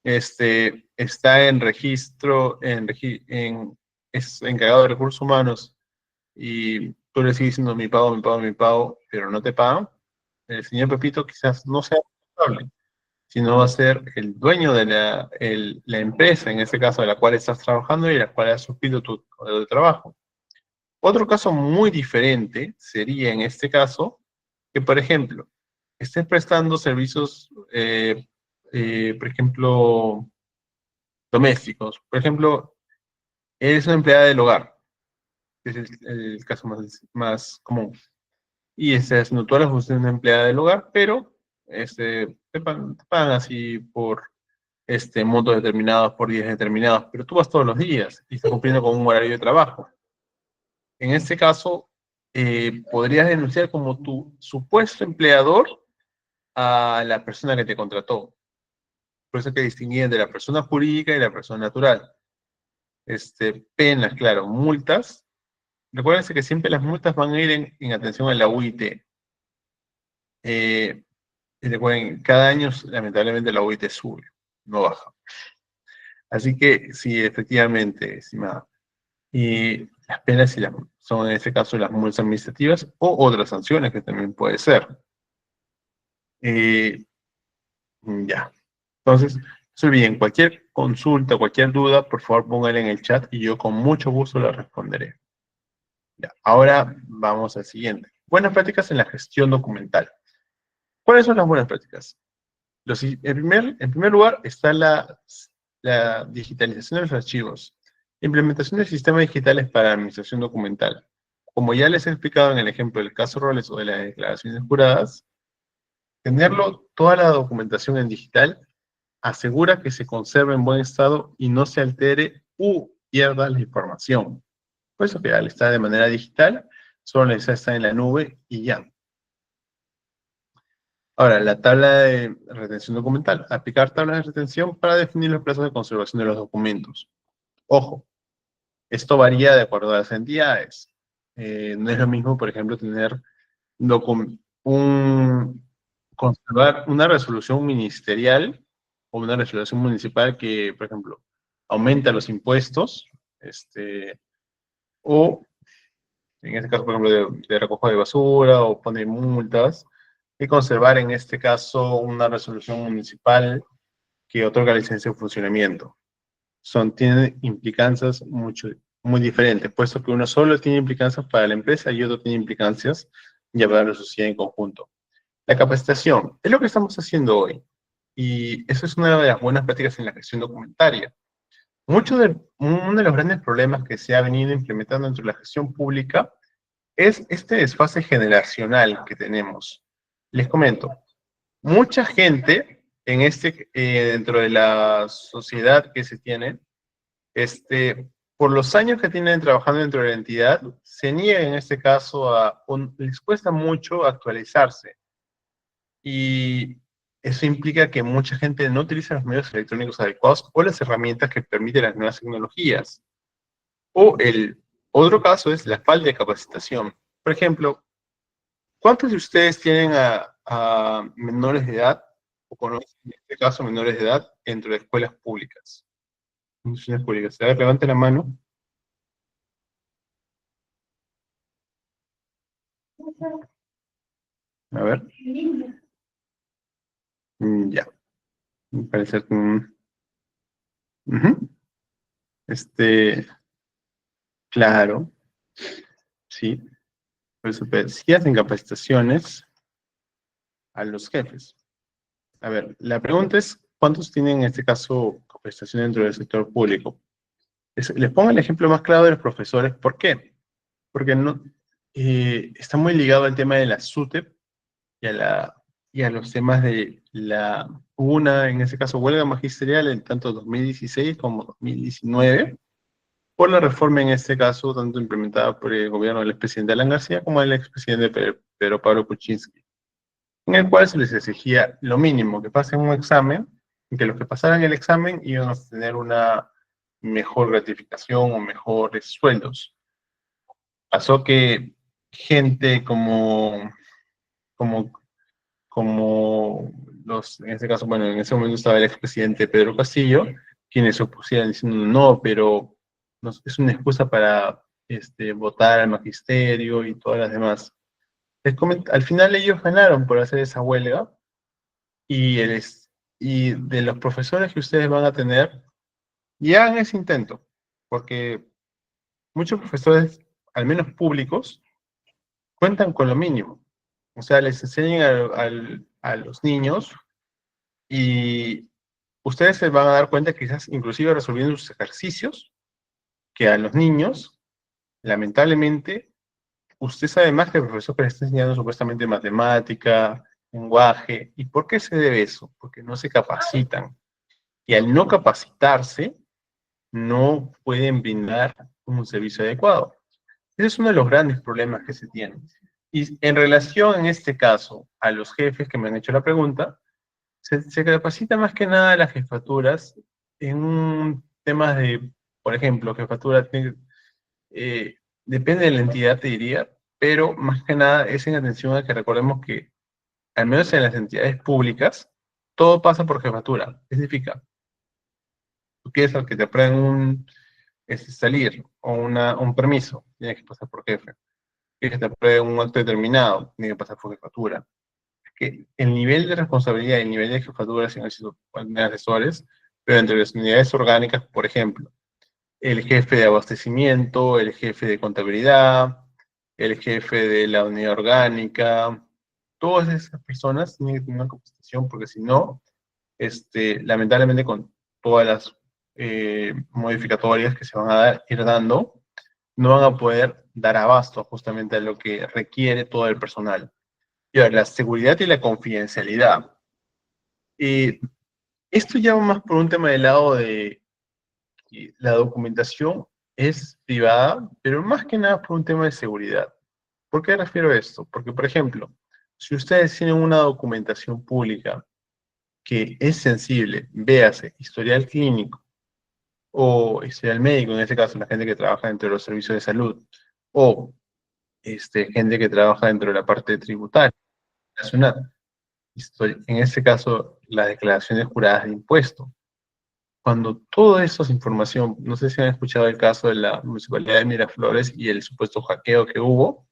está en registro, es encargado de recursos humanos y tú le sigues diciendo mi pago, mi pago, mi pago, pero no te pagan, el señor Pepito quizás no sea responsable, sino va a ser el dueño de la empresa, en este caso de la cual estás trabajando y la cual has suscrito tu contrato de trabajo. Otro caso muy diferente sería en este caso que, por ejemplo, estés prestando servicios, por ejemplo, domésticos. Por ejemplo, eres una empleada del hogar, que es el caso más común. Y estás haciendo todas las funciones de una empleada del hogar, pero te pagan así por montos determinados, por días determinados, pero tú vas todos los días y estás cumpliendo con un horario de trabajo. En este caso, podrías denunciar como tu supuesto empleador a la persona que te contrató. Por eso que distinguían de la persona jurídica y la persona natural. Penas, claro, multas. Recuérdense que siempre las multas van a ir en atención a la UIT. Y recuerden, cada año, lamentablemente, la UIT sube, no baja. Así que, sí, efectivamente, estimada. Y las penas son, en este caso, las multas administrativas o otras sanciones que también puede ser. Ya. Entonces, no se olviden, cualquier consulta, cualquier duda, por favor pónganla en el chat y yo con mucho gusto la responderé. Ya. Ahora vamos al siguiente. Buenas prácticas en la gestión documental. ¿Cuáles son las buenas prácticas? En primer lugar está la digitalización de los archivos. Implementación de sistemas digitales para administración documental. Como ya les he explicado en el ejemplo del caso Roles o de las declaraciones juradas, tenerlo toda la documentación en digital asegura que se conserve en buen estado y no se altere u pierda la información. Por eso que al estar de manera digital, solo necesita estar en la nube y ya. Ahora, la tabla de retención documental. Aplicar tablas de retención para definir los plazos de conservación de los documentos. Ojo, esto varía de acuerdo a las entidades. No es lo mismo, por ejemplo, conservar una resolución ministerial o una resolución municipal que, por ejemplo, aumenta los impuestos, o en este caso, por ejemplo, de recojo de basura o pone multas, y conservar en este caso una resolución municipal que otorga licencia de funcionamiento. Tienen implicancias muy diferentes, puesto que uno solo tiene implicancias para la empresa y otro tiene implicancias ya para la sociedad en conjunto. La capacitación es lo que estamos haciendo hoy, y eso es una de las buenas prácticas en la gestión documentaria. Uno de los grandes problemas que se ha venido implementando dentro de la gestión pública es este desfase generacional que tenemos. Les comento, mucha gente dentro de la sociedad que se tiene, por los años que tienen trabajando dentro de la entidad, se niega en este caso les cuesta mucho actualizarse. Y eso implica que mucha gente no utiliza los medios electrónicos adecuados o las herramientas que permiten las nuevas tecnologías. O el otro caso es la falta de capacitación. Por ejemplo, ¿cuántos de ustedes tienen a menores de edad, o conocen en este caso menores de edad, dentro de escuelas públicas? Instituciones públicas. A ver, levante la mano. A ver. Ya. Me parece que... ujú. Claro, sí. Por eso, pero sí hacen capacitaciones a los jefes. A ver, la pregunta es, ¿cuántos tienen en este caso capacitación dentro del sector público? Les pongo el ejemplo más claro de los profesores. ¿Por qué? Porque no, está muy ligado al tema de la SUTEP y a los temas de en ese caso, huelga magisterial en tanto 2016 como 2019, por la reforma en este caso, tanto implementada por el gobierno del expresidente Alan García como del expresidente Pedro Pablo Kuczynski, en el cual se les exigía lo mínimo, que pasen un examen, y que los que pasaran el examen iban a tener una mejor gratificación o mejores sueldos. Pasó que gente como, como en este caso, bueno, en ese momento estaba el expresidente Pedro Castillo, quienes se opusieran diciendo no, pero es una excusa para votar al magisterio y todas las demás. Al final ellos ganaron por hacer esa huelga y, y de los profesores que ustedes van a tener, ya hagan ese intento, porque muchos profesores, al menos públicos, cuentan con lo mínimo. O sea, les enseñan a los niños y ustedes se van a dar cuenta quizás inclusive resolviendo sus ejercicios, que a los niños, lamentablemente, usted sabe más que el profesor que les está enseñando supuestamente matemática, lenguaje. ¿Y por qué se debe eso? Porque no se capacitan. Y al no capacitarse, no pueden brindar un servicio adecuado. Ese es uno de los grandes problemas que se tienen. Y en relación, en este caso, a los jefes que me han hecho la pregunta, se capacita más que nada a las jefaturas en temas de, por ejemplo, jefatura, depende de la entidad, te diría, pero más que nada es en atención a que recordemos que, al menos en las entidades públicas, todo pasa por jefatura. ¿Qué significa? Tú quieres al que te aprueben salir o un permiso, tiene que pasar por jefe. Quieres que te aprueben un acto determinado, tiene que pasar por jefatura. Que el nivel de responsabilidad y el nivel de jefatura han sido asesores, pero entre las unidades orgánicas, por ejemplo, el jefe de abastecimiento, el jefe de contabilidad, el jefe de la unidad orgánica, todas esas personas tienen que tener una capacitación porque si no, lamentablemente con todas las modificatorias que se van a ir dando, no van a poder dar abasto justamente a lo que requiere todo el personal. Y ahora, la seguridad y la confidencialidad. Esto ya va más por un tema del lado de que la documentación es privada, pero más que nada por un tema de seguridad. ¿Por qué refiero a esto? Porque, por ejemplo, si ustedes tienen una documentación pública que es sensible, véase, historial clínico o historial médico, en este caso la gente que trabaja dentro de los servicios de salud, o gente que trabaja dentro de la parte tributaria, nacional, en este caso las declaraciones juradas de impuestos. Cuando toda esa información, no sé si han escuchado el caso de la Municipalidad de Miraflores y el supuesto hackeo que hubo,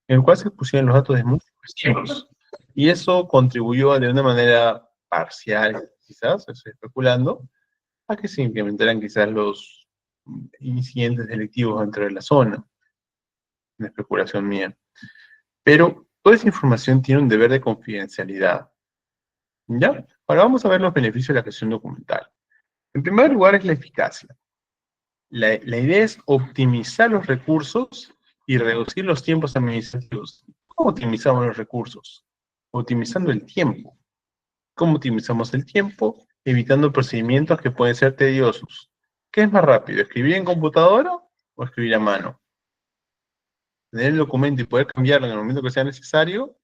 en el cual se pusieron los datos de muchos vecinos. Y eso contribuyó de una manera parcial, quizás, estoy especulando, a que se implementaran quizás los incidentes delictivos dentro de la zona. Una especulación mía. Pero toda esa información tiene un deber de confidencialidad. ¿Ya? Ahora vamos a ver los beneficios de la gestión documental. En primer lugar es la eficacia. La idea es optimizar los recursos y reducir los tiempos administrativos. ¿Cómo optimizamos los recursos? Optimizando el tiempo. ¿Cómo optimizamos el tiempo? Evitando procedimientos que pueden ser tediosos. ¿Qué es más rápido? ¿Escribir en computadora o escribir a mano? ¿Tener el documento y poder cambiarlo en el momento que sea necesario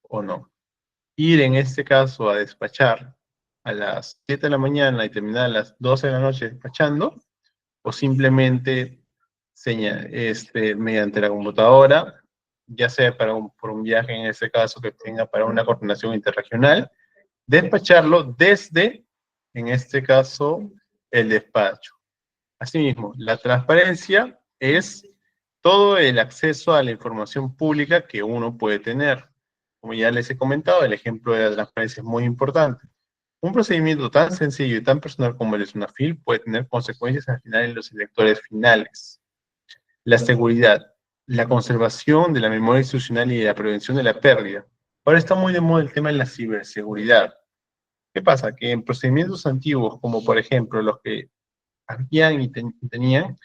o no? Ir en este caso a despachar a las 7 de la mañana y terminar a las 12 de la noche despachando, o simplemente mediante la computadora, ya sea por un viaje en este caso que tenga para una coordinación interregional, despacharlo desde, en este caso, el despacho. Asimismo, la transparencia es todo el acceso a la información pública que uno puede tener. Como ya les he comentado, el ejemplo de la transparencia es muy importante. Un procedimiento tan sencillo y tan personal como el de SUNAFIL puede tener consecuencias al final en los electores finales. La seguridad, la conservación de la memoria institucional y la prevención de la pérdida. Ahora está muy de moda el tema de la ciberseguridad. ¿Qué pasa? Que en procedimientos antiguos, como por ejemplo los que habían y tenían,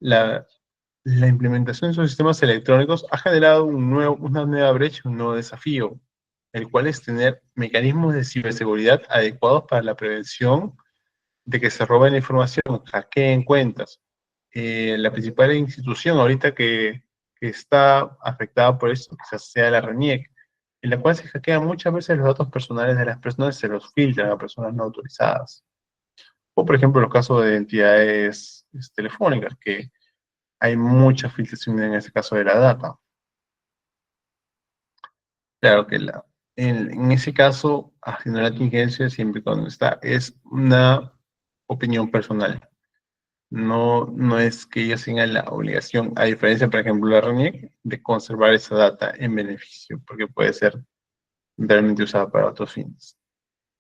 la implementación de esos sistemas electrónicos ha generado una nueva brecha, un nuevo desafío, el cual es tener mecanismos de ciberseguridad adecuados para la prevención de que se roben la información, hackeen cuentas. la principal institución ahorita que está afectada por esto, quizás sea la RENIEC, en la cual se hackean muchas veces los datos personales de las personas y se los filtran a personas no autorizadas. O, por ejemplo, los casos de entidades telefónicas, que hay mucha filtración en ese caso de la data. Claro que en ese caso, haciendo la tingencia, siempre cuando está, es una opinión personal. No es que ellos tengan la obligación, a diferencia, por ejemplo, de la RENIEC, de conservar esa data en beneficio, porque puede ser realmente usada para otros fines.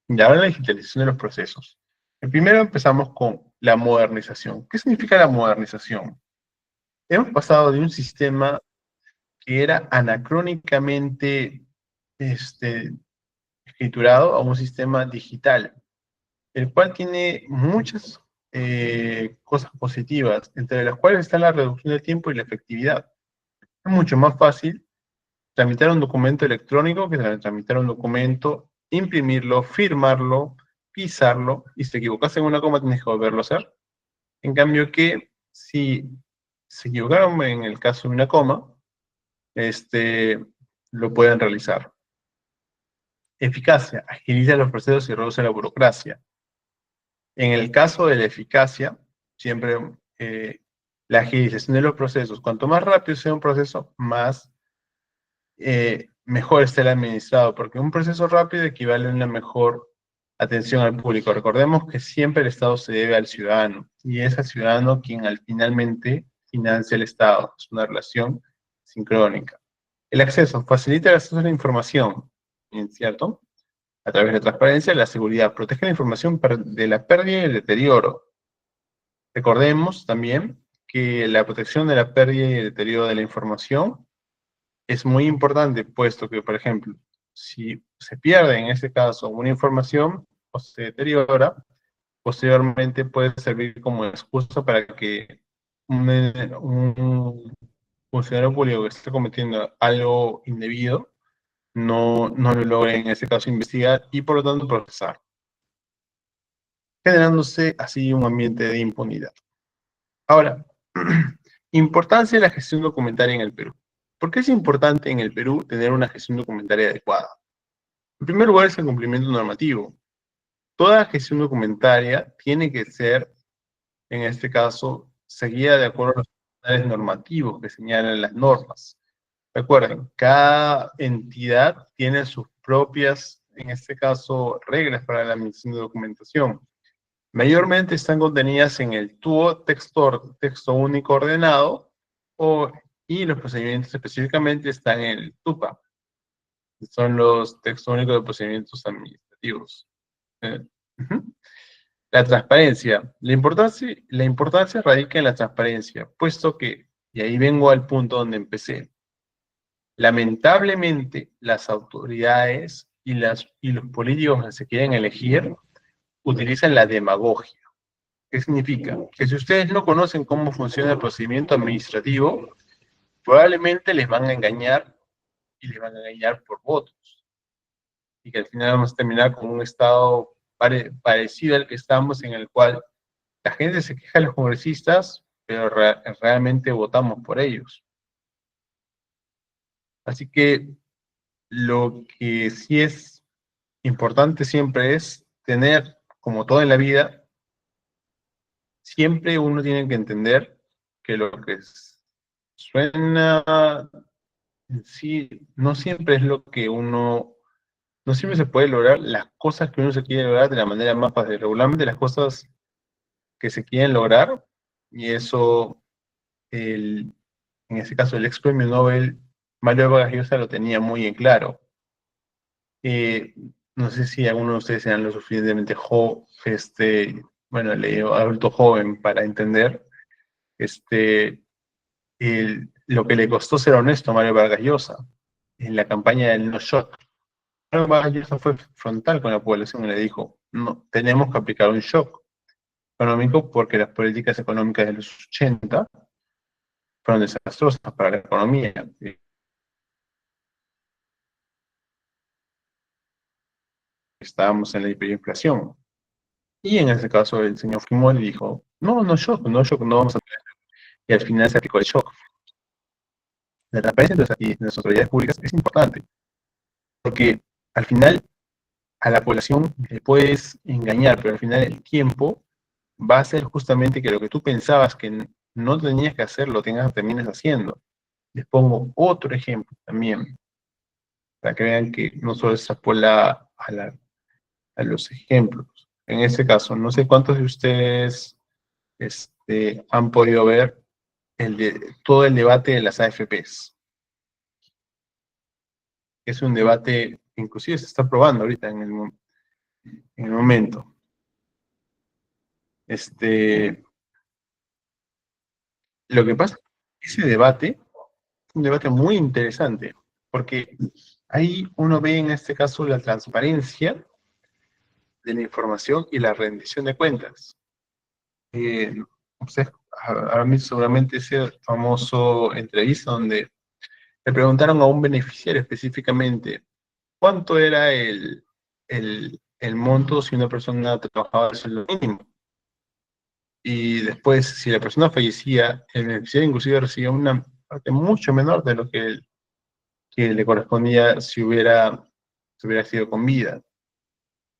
Y ahora la digitalización de los procesos. Primero empezamos con la modernización. ¿Qué significa la modernización? Hemos pasado de un sistema que era anacrónicamente escriturado a un sistema digital, el cual tiene muchas cosas positivas, entre las cuales está la reducción del tiempo y la efectividad. Es mucho más fácil tramitar un documento electrónico que tramitar un documento, imprimirlo, firmarlo, pisarlo, y si te equivocas en una coma tienes que volverlo a hacer. En cambio que si se equivocaron en el caso de una coma, lo pueden realizar. Eficacia, agiliza los procesos y reduce la burocracia. En el caso de la eficacia, siempre la agilización de los procesos, cuanto más rápido sea un proceso, más mejor esté el administrado, porque un proceso rápido equivale a una mejor atención al público. Recordemos que siempre el Estado se debe al ciudadano, y es al ciudadano quien finalmente financia el Estado. Es una relación sincrónica. El acceso, facilita el acceso a la información, ¿cierto? A través de la transparencia, la seguridad, protege la información de la pérdida y el deterioro. Recordemos también que la protección de la pérdida y el deterioro de la información es muy importante, puesto que, por ejemplo, si se pierde en este caso una información o se deteriora, posteriormente puede servir como excusa para que un funcionario público que esté cometiendo algo indebido no lo logre en ese caso investigar y por lo tanto procesar, generándose así un ambiente de impunidad. Ahora, importancia de la gestión documentaria en el Perú. ¿Por qué es importante en el Perú tener una gestión documentaria adecuada? En primer lugar, es el cumplimiento normativo. Toda gestión documentaria tiene que ser, en este caso, seguida de acuerdo a los estándares normativos que señalan las normas. Recuerden, cada entidad tiene sus propias, en este caso, reglas para la admisión de documentación. Mayormente están contenidas en el TUO, texto único ordenado, y los procedimientos específicamente están en el TUPA. Son los textos únicos de procedimientos administrativos. Uh-huh. La transparencia. La importancia radica en la transparencia, puesto que, y ahí vengo al punto donde empecé, lamentablemente las autoridades y los políticos que se quieren elegir utilizan la demagogia. ¿Qué significa? Que si ustedes no conocen cómo funciona el procedimiento administrativo, probablemente les van a engañar y les van a engañar por votos. Y que al final vamos a terminar con un estado parecido al que estamos, en el cual la gente se queja de los congresistas, pero realmente votamos por ellos. Así que lo que sí es importante siempre es tener, como todo en la vida, siempre uno tiene que entender que lo que suena en sí no siempre es lo que uno, no siempre se puede lograr las cosas que uno se quiere lograr de la manera más fácil. Regularmente las cosas que se quieren lograr, y eso, en este caso el ex premio Nobel Mario Vargas Llosa lo tenía muy en claro. No sé si alguno de ustedes sean lo suficientemente leído adulto joven para entender lo que le costó ser honesto a Mario Vargas Llosa en la campaña del no shock. Mario Vargas Llosa fue frontal con la población y le dijo: no, tenemos que aplicar un shock económico porque las políticas económicas de los 80 fueron desastrosas para la economía. Estábamos en la hiperinflación. Y en ese caso el señor Fumoli dijo: no shock, no vamos a tener. y al final se aplicó el shock. La transparencia de las autoridades públicas es importante, porque al final a la población le puedes engañar, pero al final el tiempo va a ser justamente que lo que tú pensabas que no tenías que hacer, lo termines haciendo. Les pongo otro ejemplo también, para que vean que no solo se extrapola a los ejemplos. En este caso, no sé cuántos de ustedes han podido ver todo el debate de las AFPs. Es un debate que inclusive se está probando ahorita en el momento. Lo que pasa es que ese debate es un debate muy interesante, porque ahí uno ve en este caso la transparencia de la información y la rendición de cuentas. Ustedes habrán visto seguramente ese famoso entrevista donde le preguntaron a un beneficiario específicamente cuánto era el monto si una persona trabajaba el sueldo mínimo. Y después, si la persona fallecía, el beneficiario inclusive recibía una parte mucho menor de lo que le correspondía si hubiera sido con vida.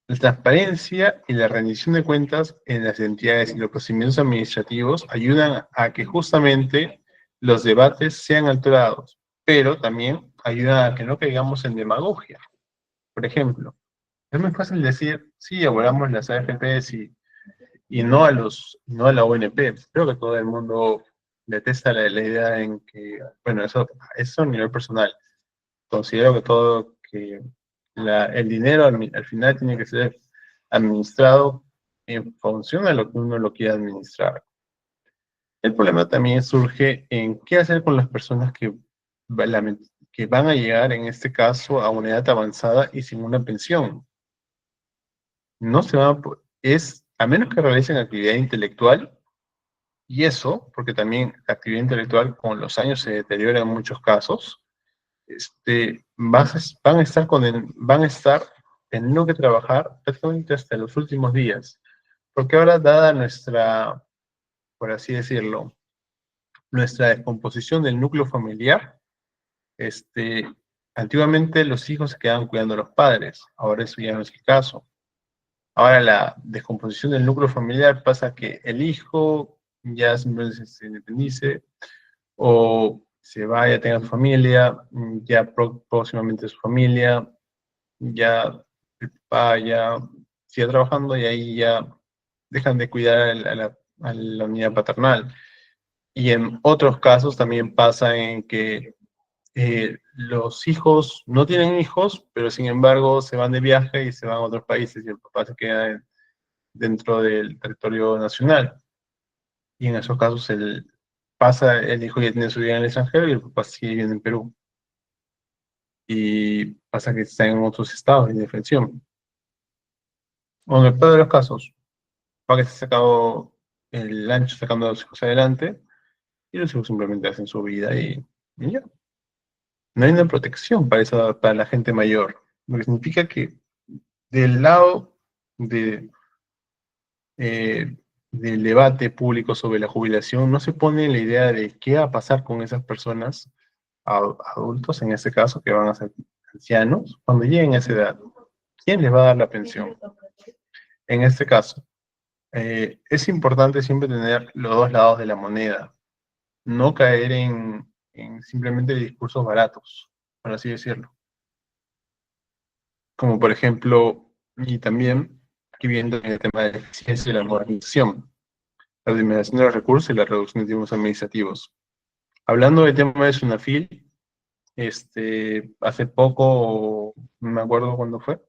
La transparencia y la rendición de cuentas en las entidades y los procedimientos administrativos ayudan a que justamente los debates sean alterados, pero también ayudan a que no caigamos en demagogia. Por ejemplo, es muy fácil decir, sí, abordamos las AFPs y no a la ONP. Creo que todo el mundo detesta la idea en que, bueno, eso a nivel personal. Considero que el dinero al final tiene que ser administrado en función de lo que uno lo quiera administrar. El problema también surge en qué hacer con las personas que van a llegar, en este caso, a una edad avanzada y sin una pensión. No se van a menos que realicen actividad intelectual, y eso, porque también la actividad intelectual con los años se deteriora en muchos casos, van a estar teniendo que trabajar prácticamente hasta los últimos días. Porque ahora, dada nuestra, por así decirlo, nuestra descomposición del núcleo familiar, antiguamente los hijos se quedaban cuidando a los padres, ahora eso ya no es el caso. Ahora la descomposición del núcleo familiar pasa que el hijo ya simplemente se independice, o se vaya, tenga su familia, ya próximamente su familia, ya el papá ya sigue trabajando y ahí ya dejan de cuidar a la unidad paternal. Y en otros casos también pasa en que los hijos no tienen hijos, pero sin embargo se van de viaje y se van a otros países y el papá se queda dentro del territorio nacional. Y en esos casos el hijo ya tiene su vida en el extranjero y el papá sigue viviendo en Perú. Y pasa que está en otros estados de defensión. O en el peor de los casos, para que se ha sacado el ancho sacando a los hijos adelante y los hijos simplemente hacen su vida y ya. No hay una protección para la gente mayor, lo que significa que del lado de, eh, del debate público sobre la jubilación no se pone la idea de qué va a pasar con esas personas, adultos en este caso, que van a ser ancianos, cuando lleguen a esa edad. ¿Quién les va a dar la pensión? En este caso, es importante siempre tener los dos lados de la moneda, no caer en simplemente discursos baratos, por así decirlo. Como por ejemplo, y también, aquí viendo en el tema de la eficiencia y la modernización, la optimización de los recursos y la reducción de tiempos administrativos. Hablando del tema de Sunafil, hace poco, no me acuerdo cuándo fue,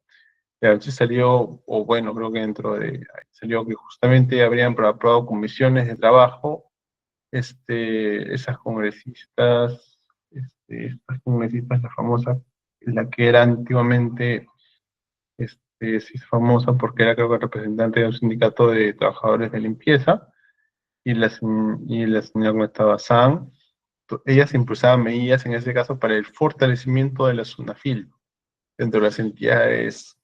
pero sí salió, o bueno, creo que salió que justamente habrían aprobado comisiones de trabajo, esas congresistas, estas congresistas, la famosa, la que era antiguamente, sí es famosa porque era creo que representante de un sindicato de trabajadores de limpieza, y la señora como estaba Sam, ellas impulsaban medidas en ese caso para el fortalecimiento de la SUNAFIL dentro de las entidades,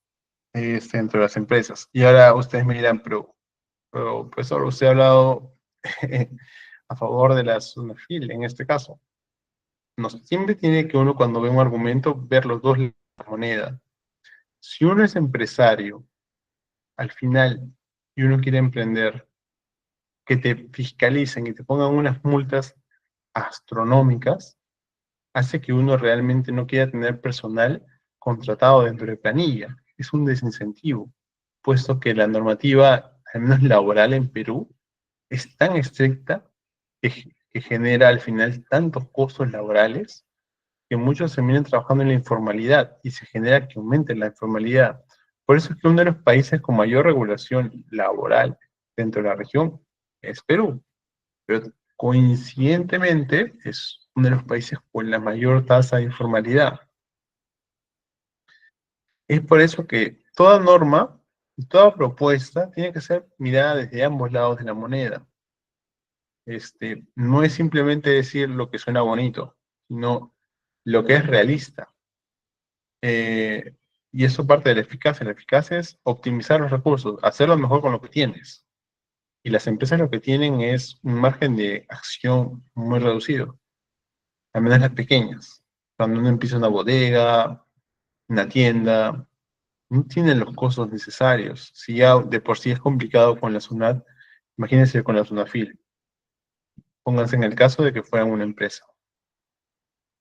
dentro de las empresas. Y ahora ustedes me dirán, pero profesor, usted ha hablado a favor de la SUNAFIL en este caso. No, siempre tiene que uno, cuando ve un argumento, ver los dos lados de la moneda. Si uno es empresario, al final, y uno quiere emprender, que te fiscalicen y te pongan unas multas astronómicas, hace que uno realmente no quiera tener personal contratado dentro de planilla. Es un desincentivo, puesto que la normativa, al menos laboral en Perú, es tan estricta que genera al final tantos costos laborales que muchos terminan trabajando en la informalidad y se genera que aumente la informalidad. Por eso es que uno de los países con mayor regulación laboral dentro de la región es Perú. Pero coincidentemente es uno de los países con la mayor tasa de informalidad. Es por eso que toda norma y toda propuesta tiene que ser mirada desde ambos lados de la moneda. No es simplemente decir lo que suena bonito, sino lo que es realista. Eh, y eso parte de la eficacia. La eficacia es optimizar los recursos, hacerlo mejor con lo que tienes. Y las empresas lo que tienen es un margen de acción muy reducido, al menos las pequeñas. Cuando uno empieza una bodega, una tienda, no tienen los costos necesarios. Si ya de por sí es complicado con la SUNAT, imagínense con la SUNAFIL. Pónganse en el caso de que fueran una empresa.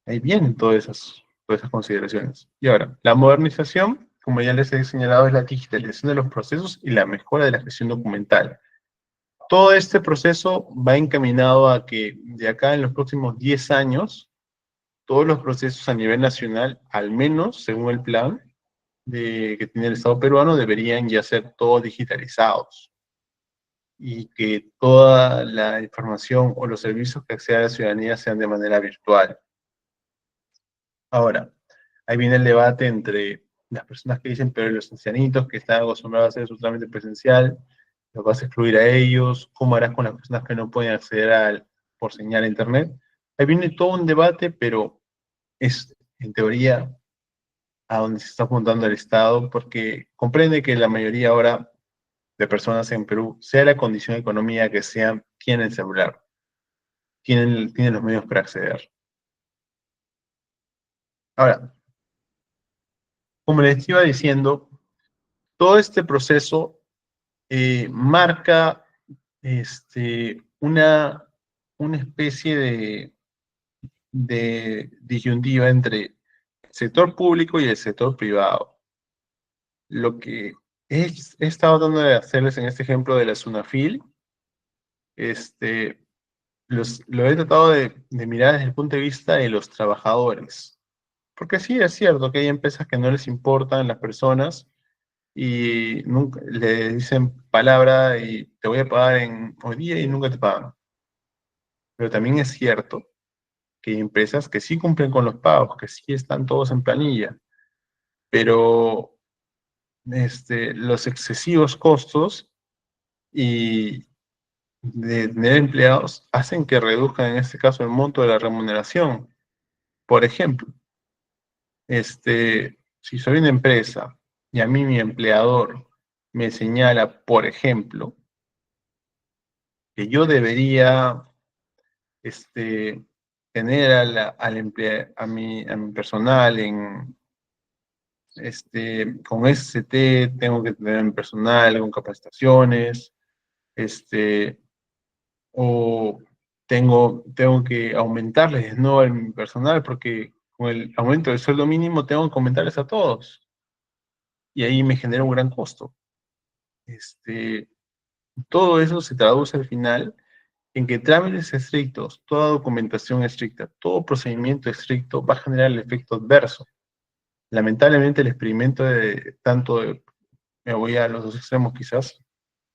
Ahí vienen todas esas consideraciones. Y ahora, la modernización, como ya les he señalado, es la digitalización de los procesos y la mejora de la gestión documental. Todo este proceso va encaminado a que de acá en los próximos 10 años, todos los procesos a nivel nacional, al menos según el plan que tiene el Estado peruano, deberían ya ser todos digitalizados y que toda la información o los servicios que acceda a la ciudadanía sean de manera virtual. Ahora, ahí viene el debate entre las personas que dicen, pero los ancianitos que están acostumbrados a hacer su trámite presencial, ¿los vas a excluir a ellos? ¿Cómo harás con las personas que no pueden acceder por señal a Internet? Ahí viene todo un debate, pero es, en teoría, a donde se está apuntando el Estado, porque comprende que la mayoría ahora de personas en Perú, sea la condición económica que sea, tienen celular, tienen los medios para acceder. Ahora, como les iba diciendo, todo este proceso marca una especie de disyuntiva entre el sector público y el sector privado. Lo que he estado tratando de hacerles en este ejemplo de la SUNAFIL, lo he tratado de mirar desde el punto de vista de los trabajadores. Porque sí, es cierto que hay empresas que no les importan las personas y nunca le dicen palabra y te voy a pagar en hoy día y nunca te pagan. Pero también es cierto que hay empresas que sí cumplen con los pagos, que sí están todos en planilla, pero los excesivos costos y de tener empleados hacen que reduzcan en este caso el monto de la remuneración. Por ejemplo, si soy una empresa y a mí mi empleador me señala, por ejemplo, que yo debería tener a mi personal con SCT, tengo que tener a mi personal con capacitaciones, o tengo que aumentarles de nuevo mi personal porque con el aumento del sueldo mínimo tengo que aumentarles a todos. Y ahí me genera un gran costo. Todo eso se traduce al final en que trámites estrictos, toda documentación estricta, todo procedimiento estricto va a generar el efecto adverso. Lamentablemente el experimento me voy a los dos extremos quizás,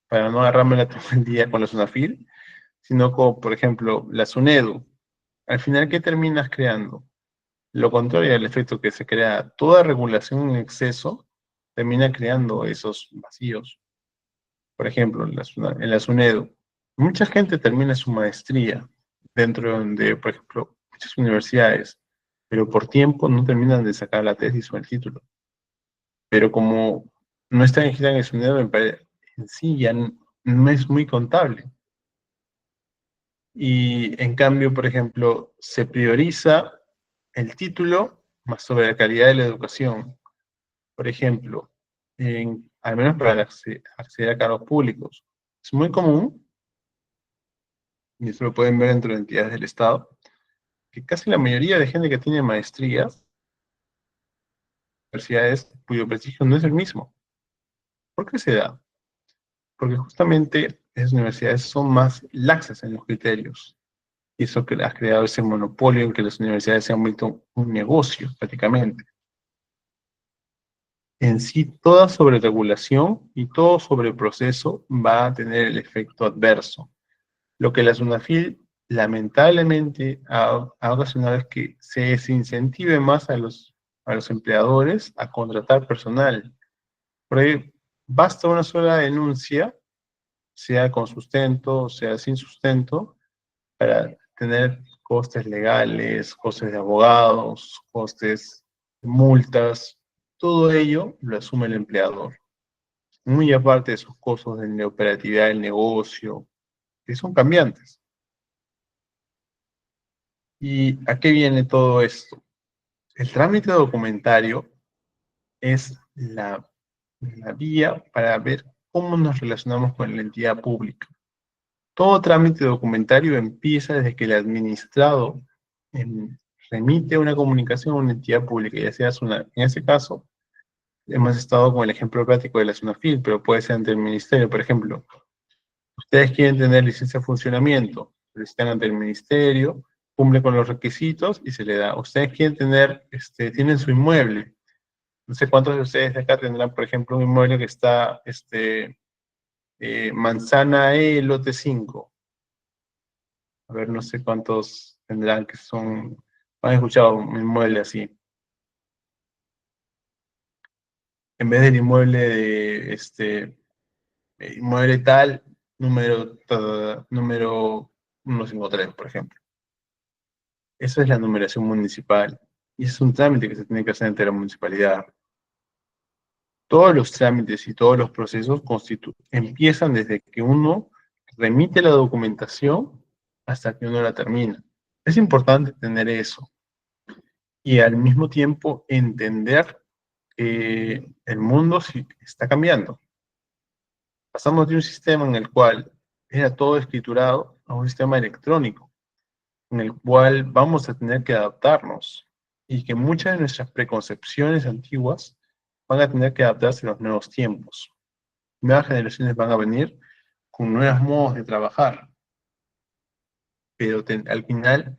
para no agarrarme la todo el día con la SUNAFIL, sino como, por ejemplo, la SUNEDU. Al final, ¿qué terminas creando? Lo contrario del efecto que se crea, toda regulación en exceso termina creando esos vacíos. Por ejemplo, en la SUNEDU, mucha gente termina su maestría dentro de, por ejemplo, muchas universidades, pero por tiempo no terminan de sacar la tesis o el título. Pero como no está registrada en el SUNEDU, en sí ya no es muy contable. Y en cambio, por ejemplo, se prioriza el título más sobre la calidad de la educación. Por ejemplo, al menos para acceder a cargos públicos. Es muy común, y eso lo pueden ver dentro de entidades del Estado, que casi la mayoría de gente que tiene maestrías, universidades cuyo prestigio no es el mismo. ¿Por qué se da? Porque justamente esas universidades son más laxas en los criterios. Y eso que ha creado ese monopolio en que las universidades se han vuelto un negocio, prácticamente. En sí, toda sobreregulación y todo sobreproceso va a tener el efecto adverso. Lo que la SUNAFIL lamentablemente ha ocasionado es que se desincentive más a los empleadores a contratar personal. Porque basta una sola denuncia, sea con sustento, sea sin sustento, para tener costes legales, costes de abogados, costes de multas, todo ello lo asume el empleador. Muy aparte de sus costos de operatividad del negocio, que son cambiantes. ¿Y a qué viene todo esto? El trámite documentario es la vía para ver cómo nos relacionamos con la entidad pública. Todo trámite documentario empieza desde que el administrado remite una comunicación a una entidad pública, ya sea en este caso, hemos estado con el ejemplo práctico de la SUNAFIL, pero puede ser ante el ministerio, por ejemplo. Ustedes quieren tener licencia de funcionamiento, solicitan ante el ministerio, cumple con los requisitos y se le da. Ustedes quieren tener, tienen su inmueble. No sé cuántos de ustedes de acá tendrán, por ejemplo, un inmueble que está, Manzana E, lote 5. A ver, no sé cuántos tendrán que han escuchado un inmueble así. En vez del inmueble de, inmueble tal, número 153, por ejemplo. Esa es la numeración municipal. Y ese es un trámite que se tiene que hacer ante la municipalidad. Todos los trámites y todos los procesos empiezan desde que uno remite la documentación hasta que uno la termina. Es importante tener eso. Y al mismo tiempo entender que el mundo sí está cambiando. Pasamos de un sistema en el cual era todo escriturado a un sistema electrónico, en el cual vamos a tener que adaptarnos y que muchas de nuestras preconcepciones antiguas van a tener que adaptarse a los nuevos tiempos. Nuevas generaciones van a venir con nuevos modos de trabajar, pero al final,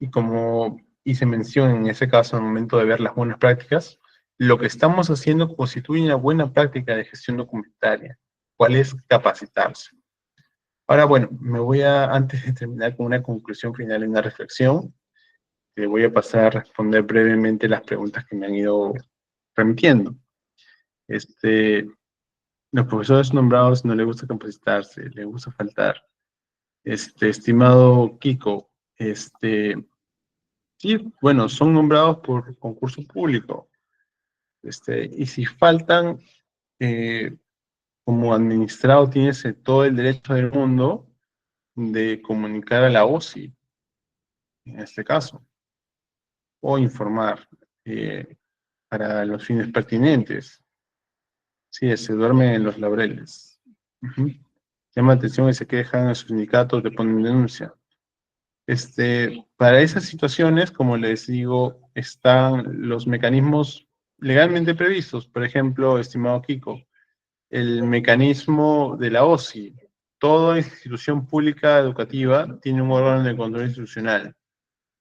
y como hice mención en ese caso al momento de ver las buenas prácticas, lo que estamos haciendo constituye una buena práctica de gestión documentaria, cuál es capacitarse. Ahora, bueno, antes de terminar con una conclusión final y una reflexión, te voy a pasar a responder brevemente las preguntas que me han ido remitiendo. Los profesores nombrados no les gusta capacitarse, les gusta faltar. Estimado Kiko, sí, bueno, son nombrados por concurso público. Y si faltan, como administrado tienes todo el derecho del mundo de comunicar a la OSI, en este caso, o informar para los fines pertinentes. Sí, se duerme en los laureles. Llama atención y se quejan en sus sindicatos, te ponen denuncia. Para esas situaciones, como les digo, están los mecanismos legalmente previstos. Por ejemplo, estimado Kiko, el mecanismo de la OSI. Toda institución pública educativa tiene un órgano de control institucional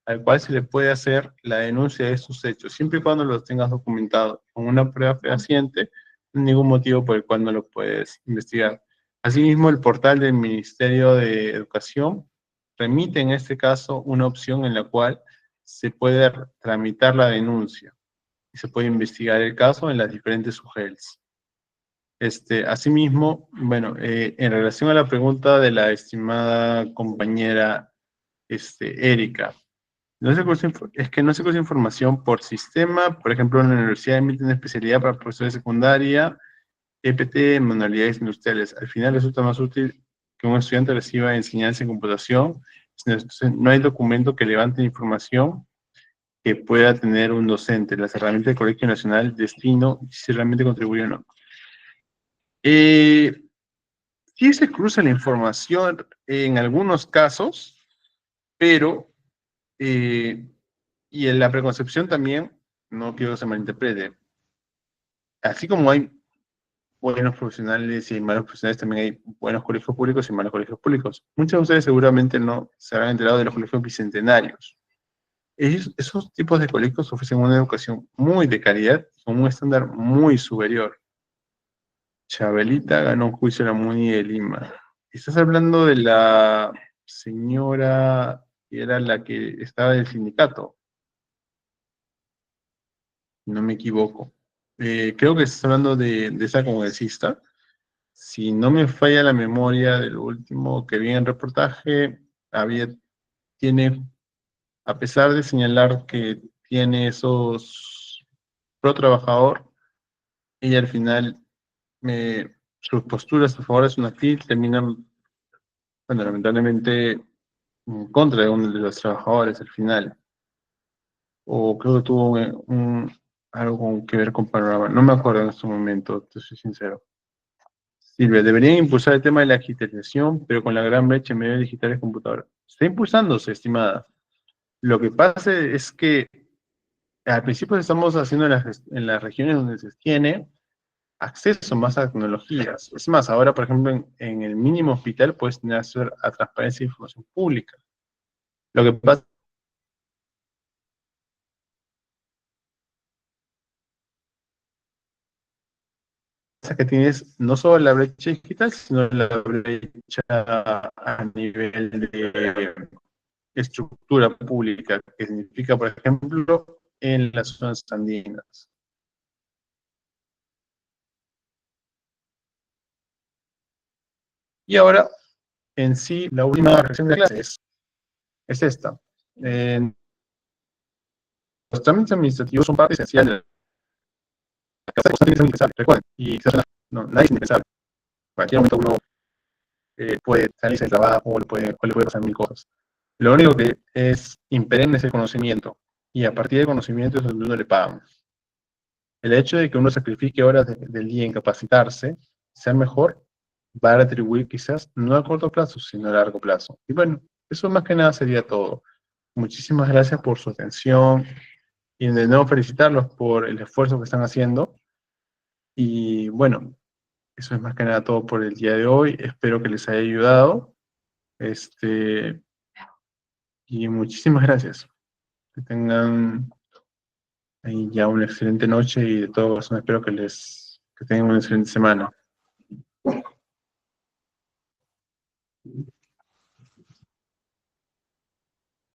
al cual se le puede hacer la denuncia de estos hechos, siempre y cuando los tengas documentados con una prueba fehaciente, no hay ningún motivo por el cual no lo puedes investigar. Asimismo, el portal del Ministerio de Educación remite en este caso una opción en la cual se puede tramitar la denuncia y se puede investigar el caso en las diferentes UGELs. Asimismo, bueno, en relación a la pregunta de la estimada compañera Erika, es que no se cursa información por sistema. Por ejemplo, en la universidad emite una especialidad para profesores de secundaria, EPT, manualidades industriales. Al final resulta más útil que un estudiante reciba enseñanza en computación No hay documento que levante información que pueda tener un docente, las herramientas del Colegio Nacional, destino, si realmente contribuye o no. Sí se cruza la información en algunos casos, pero, y en la preconcepción también, no quiero que se malinterprete, así como hay buenos profesionales y malos profesionales, también hay buenos colegios públicos y malos colegios públicos. Muchos de ustedes seguramente no se habrán enterado de los colegios bicentenarios. Esos tipos de colegios ofrecen una educación muy de calidad, con un estándar muy superior. Chabelita ganó un juicio en la MUNI de Lima. Estás hablando de la señora que era la que estaba del sindicato, si no me equivoco. Creo que estás hablando de esa congresista. Si no me falla la memoria del último que vi en el reportaje, tiene, a pesar de señalar que tiene esos pro trabajador, ella al final, sus posturas a favor de su NAFIL terminan, bueno, lamentablemente en contra de uno de los trabajadores al final. O creo que tuvo algo que ver con Panorama. No me acuerdo en este momento, te soy sincero. Silvia, deberían impulsar el tema de la digitalización, pero con la gran brecha en medios digitales y computadoras. Está impulsándose, estimada. Lo que pasa es que al principio estamos haciendo en las regiones donde se tiene acceso más a tecnologías. Es más, ahora, por ejemplo, en el mínimo hospital puedes tener acceso a transparencia e información pública. Lo que pasa es que tienes no solo la brecha digital, sino la brecha a nivel de estructura pública, que significa, por ejemplo, en las zonas andinas. Y ahora, en sí, la última reacción de clases es esta. Los trámites administrativos son parte esencial de la casa, de indispensable, recuerden, y no, nadie es indispensable. En cualquier momento uno puede salirse del trabajo o le puede pasar mil cosas. Lo único que es imperenne es el conocimiento, y a partir del conocimiento es donde uno le paga. El hecho de que uno sacrifique horas del día en capacitarse, sea mejor, va a retribuir quizás no a corto plazo, sino a largo plazo. Y bueno, eso más que nada sería todo. Muchísimas gracias por su atención y de nuevo felicitarlos por el esfuerzo que están haciendo. Y bueno, eso es más que nada todo por el día de hoy. Espero que les haya ayudado. Y muchísimas gracias. Que tengan ahí ya una excelente noche y de todo corazón espero que tengan una excelente semana.